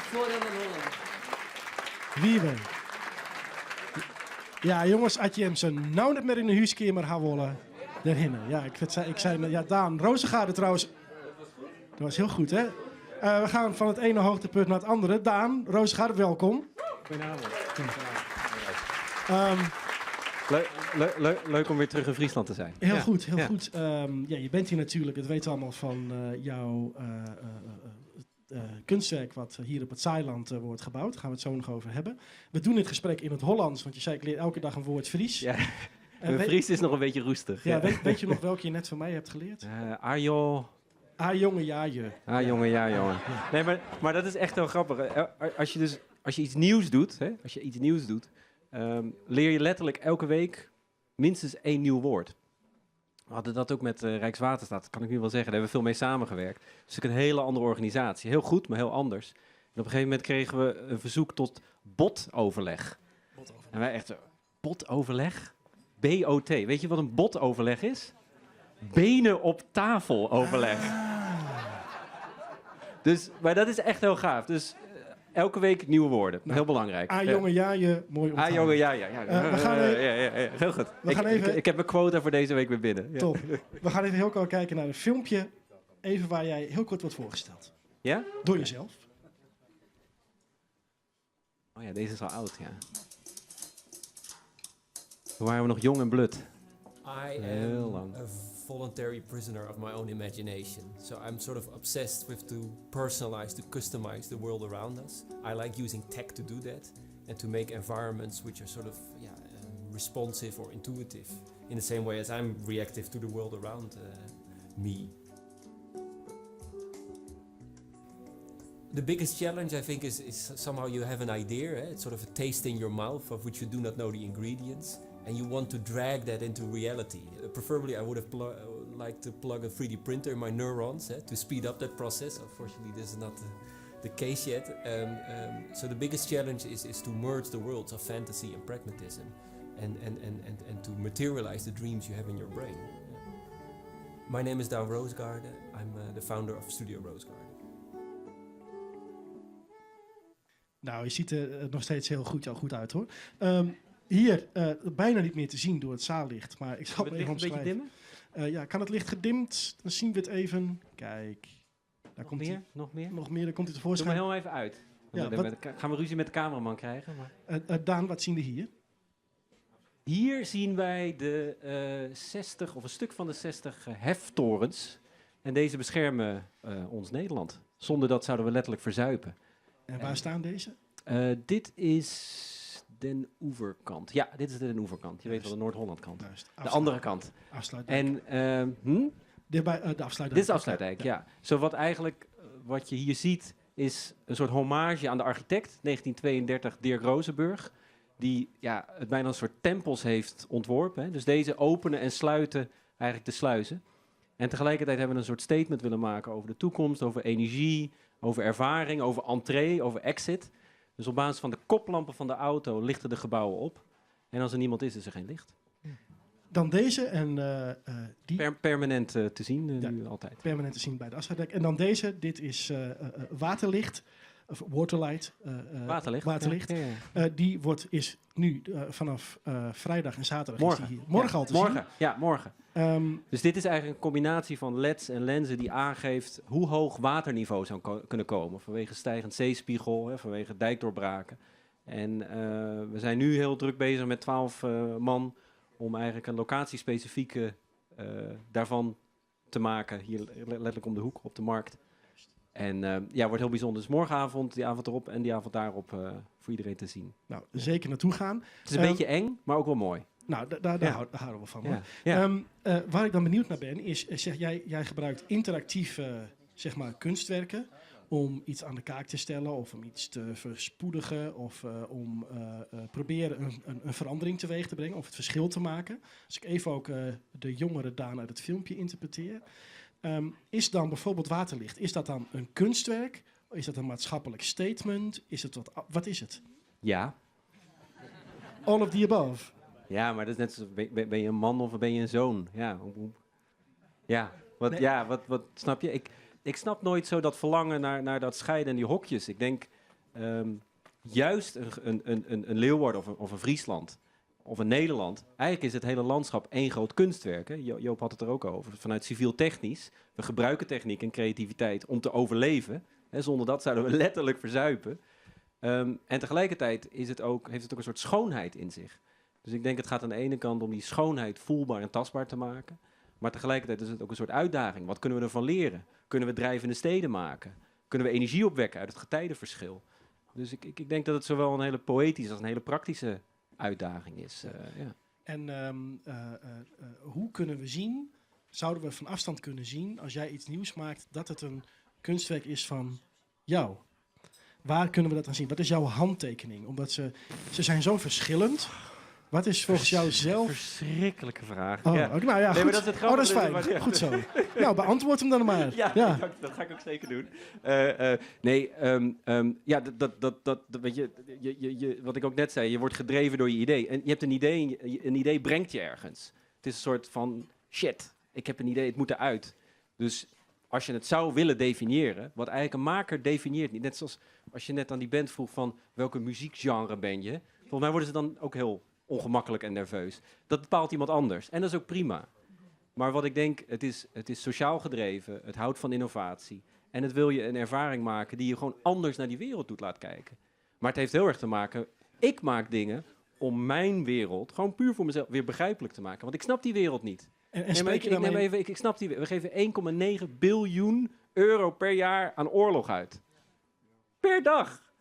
voordeel van Holland. Wie ben? Ja, jongens, als je hem zo nou net meer in de huiskamer gaan willen, daarheen. Ja, ik zei, ja, Daan Rozengaarde trouwens. Dat was heel goed, hè? We gaan van het ene hoogtepunt naar het andere. Daan Rozengaarde, welkom. Goedenavond. Leuk om weer terug in Friesland te zijn. Heel goed, heel goed. Ja, je bent hier natuurlijk, dat weten we allemaal, van jouw kunstwerk wat hier op het Zaailand wordt gebouwd. Daar gaan we het zo nog over hebben. We doen dit gesprek in het Hollands, want je zei ik leer elke dag een woord Fries. Ja, mijn Fries is nog een beetje roestig. Ja, weet je nog welke je net van mij hebt geleerd? Arjo. Jongen, ja, je. Jongen, ja, jongen. Nee, maar dat is echt heel grappig. Als je iets nieuws doet, leer je letterlijk elke week minstens 1 nieuw woord. We hadden dat ook met Rijkswaterstaat, dat kan ik nu wel zeggen. Daar hebben we veel mee samengewerkt. Dus een hele andere organisatie. Heel goed, maar heel anders. En op een gegeven moment kregen we een verzoek tot botoverleg. En wij echt, botoverleg? BOT. Weet je wat een botoverleg is? Benen op tafel overleg. Dus, maar dat is echt heel gaaf. Dus elke week nieuwe woorden. Heel belangrijk. Jongen, ja, je. Mooi onthouden. Jongen, ja. We gaan even, ja, heel goed. We gaan even, ik heb mijn quota voor deze week weer binnen. Ja. Top. We gaan even heel kort kijken naar een filmpje. Even waar jij heel kort wordt voorgesteld. Ja? Door jezelf. Oh ja, deze is al oud, ja. Toen waren we nog jong en blut. Heel lang. A voluntary prisoner of my own imagination. So I'm sort of obsessed with to personalize, to customize the world around us. I like using tech to do that and to make environments which are sort of responsive or intuitive in the same way as I'm reactive to the world around me. The biggest challenge, I think, is somehow you have an idea. It's sort of a taste in your mouth of which you do not know the ingredients. And you want to drag that into reality. Preferably, I would have liked to plug a 3D printer in my neurons to speed up that process. Unfortunately, this is not the case yet. So the biggest challenge is to merge the worlds of fantasy and pragmatism, and to materialize the dreams you have in your brain. My name is Daan Rozengaarde. I'm the founder of Studio Rozengaarde. Nou, je ziet er nog steeds heel goed uit, hoor. Hier, bijna niet meer te zien door het zaallicht, maar ik zal het even omschrijven. Een beetje dimmen? Ja, kan het licht gedimd? Dan zien we het even. Kijk. Daar komt meer? Hij. Nog meer? Nog meer, daar komt hij tevoorschijn. Doe maar heel even uit. Gaan we ruzie met de cameraman krijgen? Maar. Daan, wat zien we hier? Hier zien wij de 60, of een stuk van de 60 heftorens. En deze beschermen ons Nederland. Zonder dat zouden we letterlijk verzuipen. En waar staan deze? Dit is Den Oeverkant. Ja, dit is de Den Oeverkant. Je weet wel, de Noord-Holland-kant. De andere kant. Afsluitdijk. En, de afsluitdijk. Dit is de afsluitdijk, ja. Zo wat je hier ziet is een soort hommage aan de architect, 1932 Dirk Rozenburg, die het bijna een soort tempels heeft ontworpen. Hè. Dus deze openen en sluiten eigenlijk de sluizen. En tegelijkertijd hebben we een soort statement willen maken over de toekomst, over energie, over ervaring, over entree, over exit. Dus op basis van de koplampen van de auto lichten de gebouwen op. En als er niemand is er geen licht. Dan deze en die... Permanent te zien, nu altijd. Permanent te zien bij de afsluitdijk. En dan deze, dit is waterlicht. Of waterlight. Waterlicht. Ja. Die is nu vanaf vrijdag en zaterdag. Morgen. Is die hier. Morgen al te zien. Ja, morgen. Dus dit is eigenlijk een combinatie van LED's en lenzen die aangeeft hoe hoog waterniveau zou kunnen komen. Vanwege stijgend zeespiegel, vanwege dijkdoorbraken. En we zijn nu heel druk bezig met 12 man om eigenlijk een locatiespecifieke daarvan te maken. Hier letterlijk om de hoek op de markt. En wordt heel bijzonder. Dus morgenavond, die avond erop en die avond daarop voor iedereen te zien. Nou, zeker naartoe gaan. Het is een beetje eng, maar ook wel mooi. Nou, daar houden we van. Ja. Ja. Waar ik dan benieuwd naar ben, is jij gebruikt interactieve kunstwerken om iets aan de kaak te stellen of om iets te verspoedigen of om proberen een verandering teweeg te brengen of het verschil te maken. Als ik even ook de jongere Daan uit het filmpje interpreteer. Is dan bijvoorbeeld waterlicht, is dat dan een kunstwerk? Is dat een maatschappelijk statement? Is het wat is het? Ja. All of the above. Ja, maar dat is net zo, ben je een man of ben je een zoon? Wat snap je? Ik snap nooit zo dat verlangen naar dat scheiden en die hokjes. Ik denk, juist een Leeuwarden of een Friesland of een Nederland, eigenlijk is het hele landschap één groot kunstwerk. Hè? Joop had het er ook over. Vanuit civiel technisch, we gebruiken techniek en creativiteit om te overleven. Hè? Zonder dat zouden we letterlijk verzuipen. En tegelijkertijd heeft het ook een soort schoonheid in zich. Dus ik denk het gaat aan de ene kant om die schoonheid voelbaar en tastbaar te maken. Maar tegelijkertijd is het ook een soort uitdaging. Wat kunnen we ervan leren? Kunnen we drijvende steden maken? Kunnen we energie opwekken uit het getijdenverschil? Dus ik denk dat het zowel een hele poëtische als een hele praktische uitdaging is. Ja. En hoe kunnen we zien, zouden we van afstand kunnen zien, als jij iets nieuws maakt, dat het een kunstwerk is van jou? Waar kunnen we dat aan zien? Wat is jouw handtekening? Omdat ze zijn zo verschillend. Wat is volgens jou zelf... Verschrikkelijke vraag. Oh, ja. nou ja, goed. Nee, maar dat is het oh, dat is grappige, fijn. ja. Goed zo. Nou, beantwoord hem dan maar. Ja. Dat ga ik ook zeker doen. Weet je, wat ik ook net zei, je wordt gedreven door je idee. En je hebt een idee en een idee brengt je ergens. Het is een soort van, shit, ik heb een idee, het moet eruit. Dus als je het zou willen definiëren, wat eigenlijk een maker definieert niet. Net zoals als je net aan die band vroeg van, welke muziekgenre ben je? Volgens mij worden ze dan ook heel ongemakkelijk en nerveus. Dat bepaalt iemand anders. En dat is ook prima. Maar wat ik denk, het is sociaal gedreven. Het houdt van innovatie. En het wil je een ervaring maken die je gewoon anders naar die wereld doet laten kijken. Maar het heeft heel erg te maken, ik maak dingen om mijn wereld, gewoon puur voor mezelf, weer begrijpelijk te maken. Want ik snap die wereld niet. Ik snap die. We geven 1,9 biljoen euro per jaar aan oorlog uit. Per dag.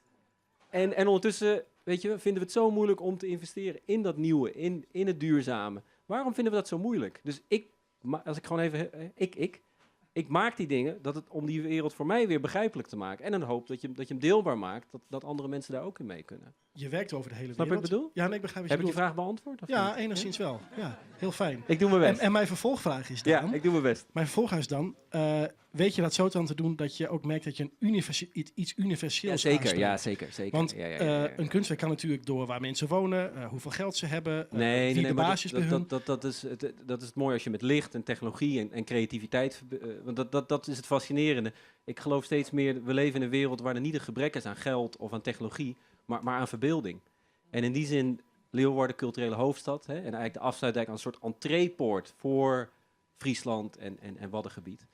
En ondertussen, weet je, vinden we het zo moeilijk om te investeren in dat nieuwe, in het duurzame. Waarom vinden we dat zo moeilijk? Dus als ik gewoon even, ik maak die dingen om die wereld voor mij weer begrijpelijk te maken. En dan hoop dat je hem deelbaar maakt, dat andere mensen daar ook in mee kunnen. Je werkt over de hele Snap wereld. Snap je wat ik bedoel? Ja, nee, ik begrijp wat je Heb ik bedoelt. die vraag beantwoord? Of Ja, niet? enigszins wel. Ja, heel fijn. Ik doe mijn best. En mijn vervolgvraag is dan... Ja, ik doe mijn best. Mijn vervolgvraag is dan... weet je dat zo te doen dat je ook merkt dat je iets universeels aanspreekt? Ja, zeker. Want Ja. een kunstwerk kan natuurlijk door waar mensen wonen, hoeveel geld ze hebben, wie de maar basis bij hun... dat is het mooie als je met licht en technologie en creativiteit... want dat is het fascinerende. Ik geloof steeds meer, we leven in een wereld waar er niet een gebrek is aan geld of aan technologie, maar aan verbeelding. En in die zin, Leeuwarden culturele hoofdstad, hè, en eigenlijk de afsluitdijk als een soort entreepoort voor Friesland en Waddengebied.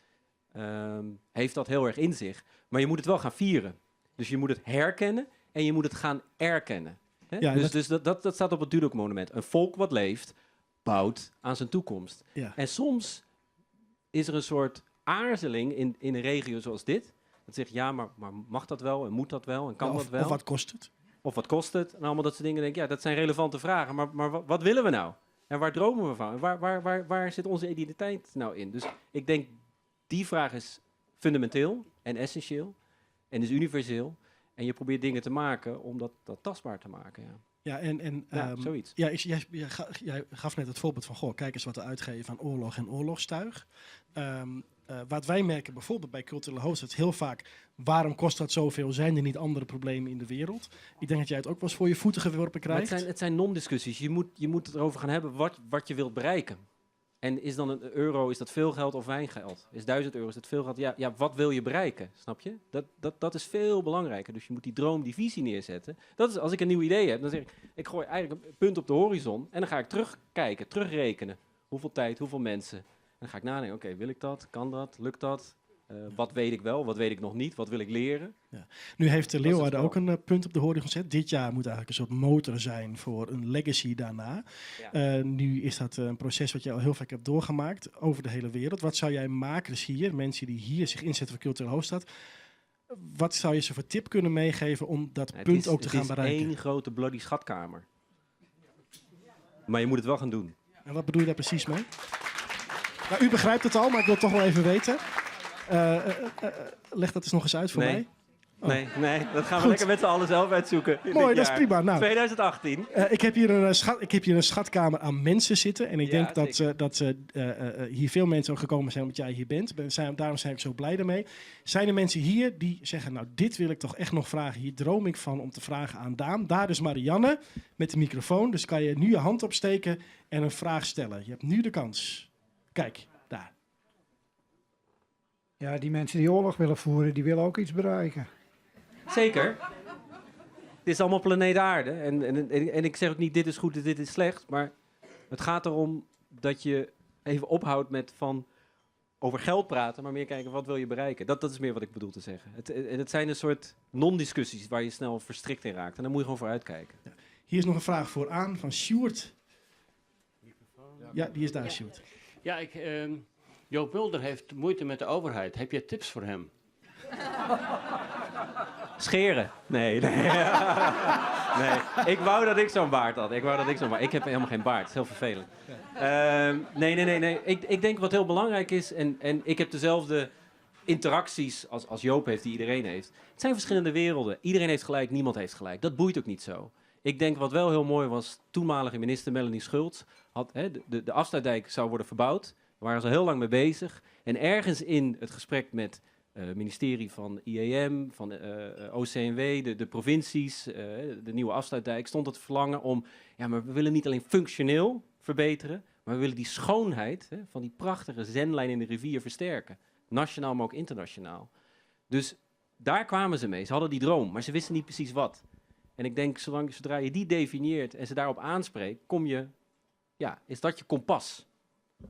Heeft dat heel erg in zich. Maar je moet het wel gaan vieren. Dus je moet het herkennen en je moet het gaan erkennen. Hè? Ja, dus dat staat op het Dudok-monument. Een volk wat leeft, bouwt aan zijn toekomst. Ja. En soms is er een soort aarzeling in een regio zoals dit. Dat zegt, ja, maar mag dat wel en moet dat wel en kan dat wel? Of wat kost het? Of wat kost het? En allemaal dat soort dingen. Denk ik, ja, dat zijn relevante vragen. Maar wat willen we nou? En waar dromen we van? Waar zit onze identiteit nou in? Dus ik denk, die vraag is fundamenteel en essentieel. En is universeel. En je probeert dingen te maken om dat tastbaar te maken. Ja. Ja, en zoiets. Ja, jij gaf net het voorbeeld van, goh, kijk eens wat we uitgeven aan oorlog en oorlogstuig. Wat wij merken bijvoorbeeld bij culturele hoofdstad heel vaak, waarom kost dat zoveel? Zijn er niet andere problemen in de wereld? Ik denk dat jij het ook wel eens voor je voeten geworpen krijgt. Het zijn non-discussies. Je moet het erover gaan hebben wat je wilt bereiken. En is dan €1, is dat veel geld of weinig geld? Is €1000, is dat veel geld? Ja, wat wil je bereiken? Snap je? Dat is veel belangrijker. Dus je moet die droom, die visie neerzetten. Dat is, als ik een nieuw idee heb, dan zeg ik gooi eigenlijk een punt op de horizon. En dan ga ik terugkijken, terugrekenen. Hoeveel tijd, hoeveel mensen. En dan ga ik nadenken, oké, wil ik dat? Kan dat? Lukt dat? Wat weet ik wel? Wat weet ik nog niet? Wat wil ik leren? Ja. Nu heeft Leeuwarden ook een punt op de horizon gezet. Dit jaar moet eigenlijk een soort motor zijn voor een legacy daarna. Ja. Nu is dat een proces wat je al heel vaak hebt doorgemaakt over de hele wereld. Wat zou jij makers hier, mensen die hier zich inzetten voor culturele hoofdstad, wat zou je ze voor tip kunnen meegeven om dat punt ook te gaan bereiken? Het is één grote bloody schatkamer. Maar je moet het wel gaan doen. En wat bedoel je daar precies mee? Nou, u begrijpt het al, maar ik wil het toch wel even weten. Leg dat eens nog eens uit voor mij. Oh. Nee, dat gaan we lekker met z'n allen zelf uitzoeken. Mooi, dat is prima. Nou, 2018. Ik heb hier een schatkamer aan mensen zitten. En ik denk dat hier veel mensen ook gekomen zijn omdat jij hier bent. Daarom zijn ik zo blij ermee. Zijn er mensen hier die zeggen, nou, dit wil ik toch echt nog vragen. Hier droom ik van om te vragen aan Daan. Daar is Marianne met de microfoon. Dus kan je nu je hand opsteken en een vraag stellen. Je hebt nu de kans. Kijk, daar. Ja, die mensen die oorlog willen voeren, die willen ook iets bereiken. Zeker. is allemaal planeet aarde. En ik zeg ook niet dit is goed en dit is slecht. Maar het gaat erom dat je even ophoudt met over geld praten, maar meer kijken wat wil je bereiken. Dat is meer wat ik bedoel te zeggen. Het zijn een soort non-discussies waar je snel verstrikt in raakt. En daar moet je gewoon voor uitkijken. Ja. Hier is nog een vraag vooraan van Sjoerd. Ja, die is daar, Sjoerd. Ja, Joop Mulder heeft moeite met de overheid. Heb je tips voor hem? Scheren? Nee. Nee, ik wou dat ik zo'n baard had. Ik heb helemaal geen baard. Het is heel vervelend. Nee. Ik denk wat heel belangrijk is, en ik heb dezelfde interacties als Joop heeft, die iedereen heeft. Het zijn verschillende werelden. Iedereen heeft gelijk, niemand heeft gelijk. Dat boeit ook niet zo. Ik denk wat wel heel mooi was, toenmalige minister Melanie Schultz had, de afsluitdijk zou worden verbouwd. Daar waren ze heel lang mee bezig. En ergens in het gesprek met het ministerie van IEM, van OCMW, de provincies, de nieuwe afsluitdijk, stond het verlangen om, ja, maar we willen niet alleen functioneel verbeteren, maar we willen die schoonheid van die prachtige zenlijn in de rivier versterken. Nationaal, maar ook internationaal. Dus daar kwamen ze mee. Ze hadden die droom, maar ze wisten niet precies wat. En ik denk, zodra je die definieert en ze daarop aanspreekt, is dat je kompas.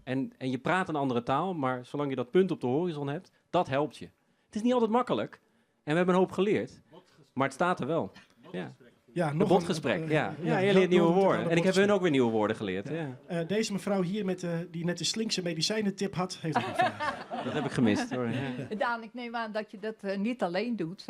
En je praat een andere taal, maar zolang je dat punt op de horizon hebt, dat helpt je. Het is niet altijd makkelijk. En we hebben een hoop geleerd. Maar het staat er wel. Ja. Ja, een botgesprek. Je leert nieuwe woorden. En ik heb hun ook weer nieuwe woorden geleerd. Ja. Deze mevrouw hier die net de slinkse medicijnentip had, heeft ook een vraag. Dat heb ik gemist. Hoor. Ja. Daan, ik neem aan dat je dat niet alleen doet.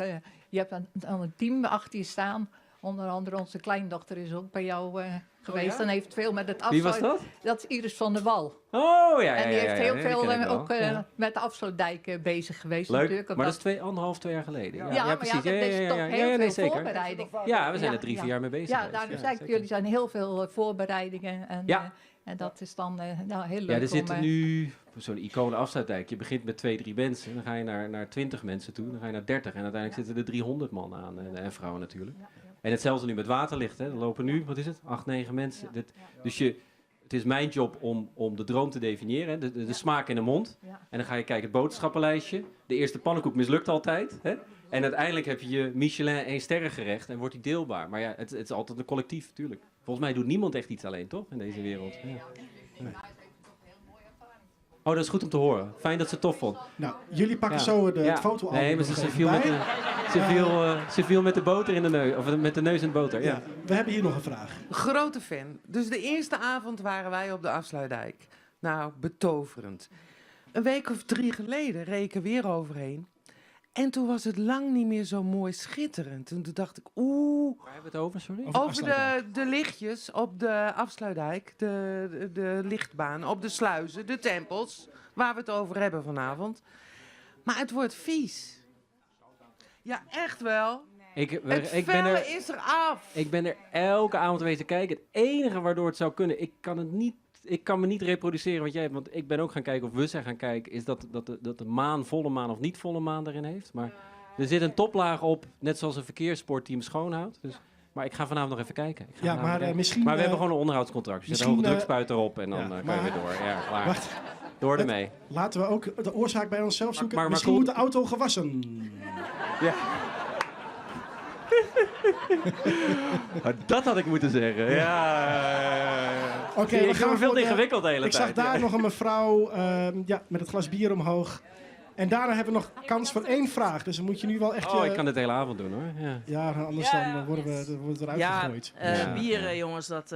Je hebt een team achter je staan. Onder andere onze kleindochter is ook bij jou geweest. En heeft veel met het afsluiten. Wie was dat? Dat is Iris van der Wal. Oh, ja. En die heeft heel veel ook met de afsluitdijk bezig geweest. Leuk, natuurlijk, maar dat is 2,5 jaar geleden. Ja, precies. Maar dat is toch heel veel voorbereiding. Ja, we zijn er 3-4 jaar mee bezig Ja, daarom zei ik, jullie zijn heel veel voorbereidingen. En dat is dan heel leuk. Ja, er zitten nu zo'n iconen afsluitdijk. Je begint met 2-3 mensen, dan ga je naar 20 mensen toe, dan ga je naar 30 en uiteindelijk zitten er 300 man aan en vrouwen natuurlijk. En hetzelfde nu met waterlicht. Hè. Er lopen nu, 8-9 mensen. Dus het is mijn job om de droom te definiëren, hè. De smaak in de mond. En dan ga je kijken, het boodschappenlijstje. De eerste pannenkoek mislukt altijd. Hè. En uiteindelijk heb je je Michelin 1 sterrengerecht en wordt die deelbaar. Maar ja, het is altijd een collectief, natuurlijk. Volgens mij doet niemand echt iets alleen, toch? In deze wereld. Ja. Nee. Oh, dat is goed om te horen. Fijn dat ze het tof vond. Nou, jullie pakken zo het foto al. Nee, maar ze viel met de boter in de neus. Of met de neus in de boter. Ja. We hebben hier nog een vraag. Grote fan. Dus de eerste avond waren wij op de afsluitdijk. Nou, betoverend. Een week of 3 geleden reed ik er weer overheen. En toen was het lang niet meer zo mooi schitterend. En toen dacht ik, Waar hebben we het over, sorry? Over de lichtjes op de afsluitdijk, de lichtbaan, op de sluizen, de tempels, waar we het over hebben vanavond. Maar het wordt vies. Ja, echt wel. Het vellen is er af. Ik ben er elke avond geweest te kijken. Het enige waardoor het zou kunnen, ik kan me niet reproduceren wat jij hebt, want ik ben ook gaan kijken, of we zijn gaan kijken, is dat de maan, volle maan of niet volle maan erin heeft. Maar er zit een toplaag op, net zoals een verkeerssport die hem schoonhoudt. Dus, maar ik ga vanavond nog even kijken. Misschien... Maar we hebben gewoon een onderhoudscontract. Je zet een hoge drukspuit erop en dan kan je weer door. Ja, klaar. Wacht. Door ermee. Laten we ook de oorzaak bij onszelf zoeken. Maar misschien moet de auto gewassen. Ja. Dat had ik moeten zeggen. Ja. Oké, ik ga veel ingewikkeld de hele tijd. Ik zag daar nog een mevrouw met het glas bier omhoog. En daarna hebben we nog kans voor 1 vraag. Dus dan moet je nu wel echt... ik kan het de hele avond doen, hoor. Ja, anders dan worden we eruit gegooid. Bier, jongens, dat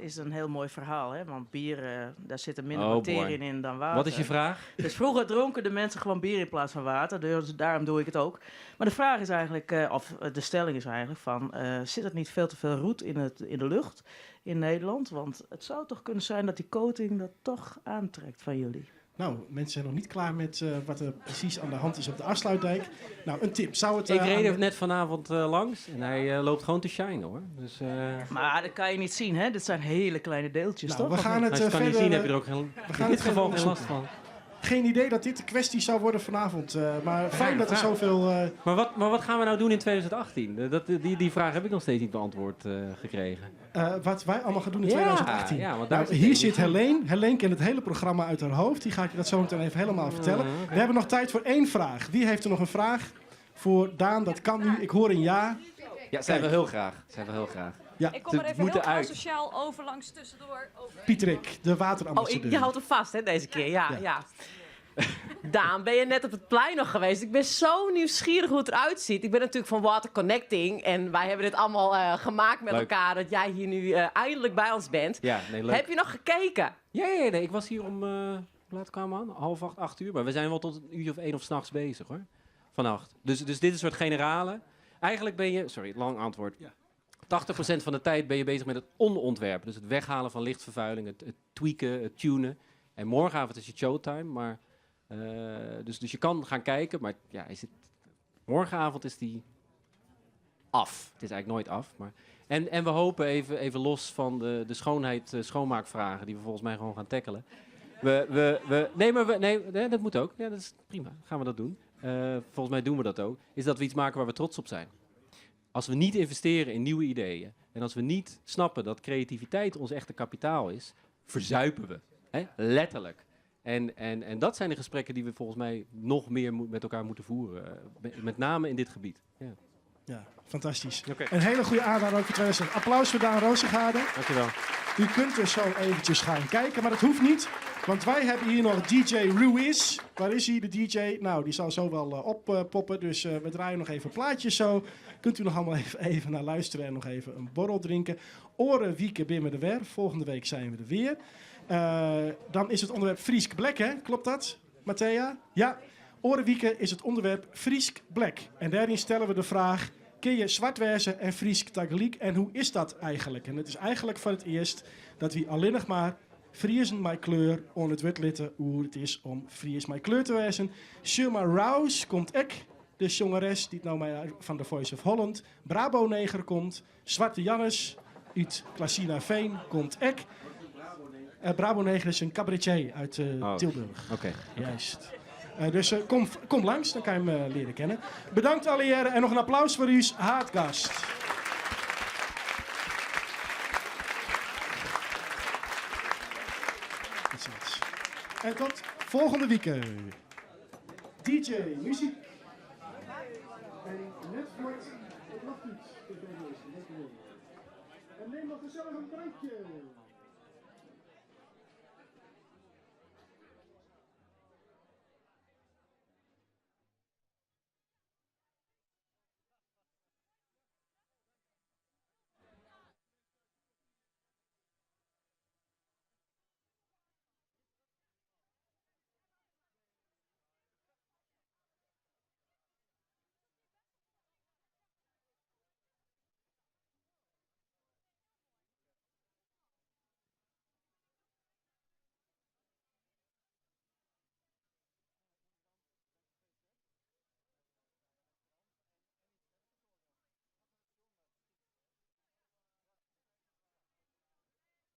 is een heel mooi verhaal. Hè? Want bier, daar zitten minder bacteriën in dan water. Wat is je vraag? Dus vroeger dronken de mensen gewoon bier in plaats van water. Dus daarom doe ik het ook. Maar de vraag is eigenlijk, of de stelling is eigenlijk van... zit er niet veel te veel roet in de lucht in Nederland? Want het zou toch kunnen zijn dat die coating dat toch aantrekt van jullie. Nou, mensen zijn nog niet klaar met wat er precies aan de hand is op de afsluitdijk. Nou, een tip. Zou het, ik reed er net vanavond langs en hij loopt gewoon te shinen, hoor. Dus, Maar dat kan je niet zien, hè? Dit zijn hele kleine deeltjes, toch? We gaan het als je het kan verder, niet zien, heb je er ook in dit geval geen last van. Geen idee dat dit de kwestie zou worden vanavond. Maar fijn dat er zoveel... Maar wat gaan we nou doen in 2018? Die vraag heb ik nog steeds niet beantwoord gekregen. Wat wij allemaal gaan doen in 2018. Ja, want nou, hier zit Helene. Helene kent het hele programma uit haar hoofd. Die ga ik je dat zo meteen even helemaal vertellen. We hebben nog tijd voor 1 vraag. Wie heeft er nog een vraag voor Daan? Dat kan nu. Ik hoor een ja. Ja, zijn we heel graag. Zijn we heel graag. Ja, Ik kom er even moet heel eruit. asociaal overlangs tussendoor. Pieterik, de Oh, waterambassadeur. je houdt hem vast, hè, deze keer. Ja. Daan, ben je net op het plein nog geweest? Ik ben zo nieuwsgierig hoe het eruit ziet. Ik ben natuurlijk van Water Connecting. En wij hebben dit allemaal gemaakt met Leuk. elkaar. Dat jij hier nu eindelijk bij ons bent. Ja, nee, leuk. Heb je nog gekeken? Ja, nee, ik was hier om, hoe laat kwamen we aan? 7:30, 8 uur. Maar we zijn wel tot 1 uur of 1 of 's nachts bezig, hoor. Vannacht. Dus dit is een soort generale. Eigenlijk ben je, sorry, lang antwoord. 80% van de tijd ben je bezig met het onontwerpen. Dus het weghalen van lichtvervuiling, het tweaken, het tunen. En morgenavond is je showtime, maar... Dus je kan gaan kijken, maar ja, morgenavond is die af. Het is eigenlijk nooit af. Maar, en we hopen even los van de schoonmaakvragen die we volgens mij gewoon gaan tackelen. Nee, dat moet ook. Ja, dat is prima. Gaan we dat doen. Volgens mij doen we dat ook. Is dat we iets maken waar we trots op zijn. Als we niet investeren in nieuwe ideeën en als we niet snappen dat creativiteit ons echte kapitaal is, verzuipen we. Hè? Letterlijk. En dat zijn de gesprekken die we volgens mij nog meer met elkaar moeten voeren. Met name in dit gebied. Ja, ja, fantastisch. Okay. Een hele goede aanrader ook voor 2020. Applaus voor Daan Roosegaarde. Dankjewel. U kunt dus zo eventjes gaan kijken, maar dat hoeft niet. Want wij hebben hier nog DJ Ruiz. Waar is hij, de DJ? Nou, die zal zo wel oppoppen. Dus we draaien nog even plaatjes zo. Kunt u nog allemaal even naar luisteren en nog even een borrel drinken. Oren wieken binnen de weer. Volgende week zijn we er weer. Dan is het onderwerp Friesk Black, hè? Klopt dat, Matthea? Ja. Orenwieken is het onderwerp Friesk Black. En daarin stellen we de vraag... Kun je zwart wezen en Friesk tegelijk? En hoe is dat eigenlijk? En het is eigenlijk voor het eerst dat we alleen nog maar Friezen mijn kleur on het wit litten hoe het is om Fries mijn kleur te wezen. Shuma Rouse komt ek, de jongeres die nou mij van The Voice of Holland. Brabo Neger komt. Zwarte Jannes uit Klasina Veen komt ek. Brabo Neger is een cabaretier uit Tilburg. Oké. Juist. Dus kom langs, dan kan je hem leren kennen. Bedankt alle heren en nog een applaus voor uw haatgast. En tot volgende weekend. DJ, muziek. En Netflix, het nog iets. En neem nog gezellig een drankje.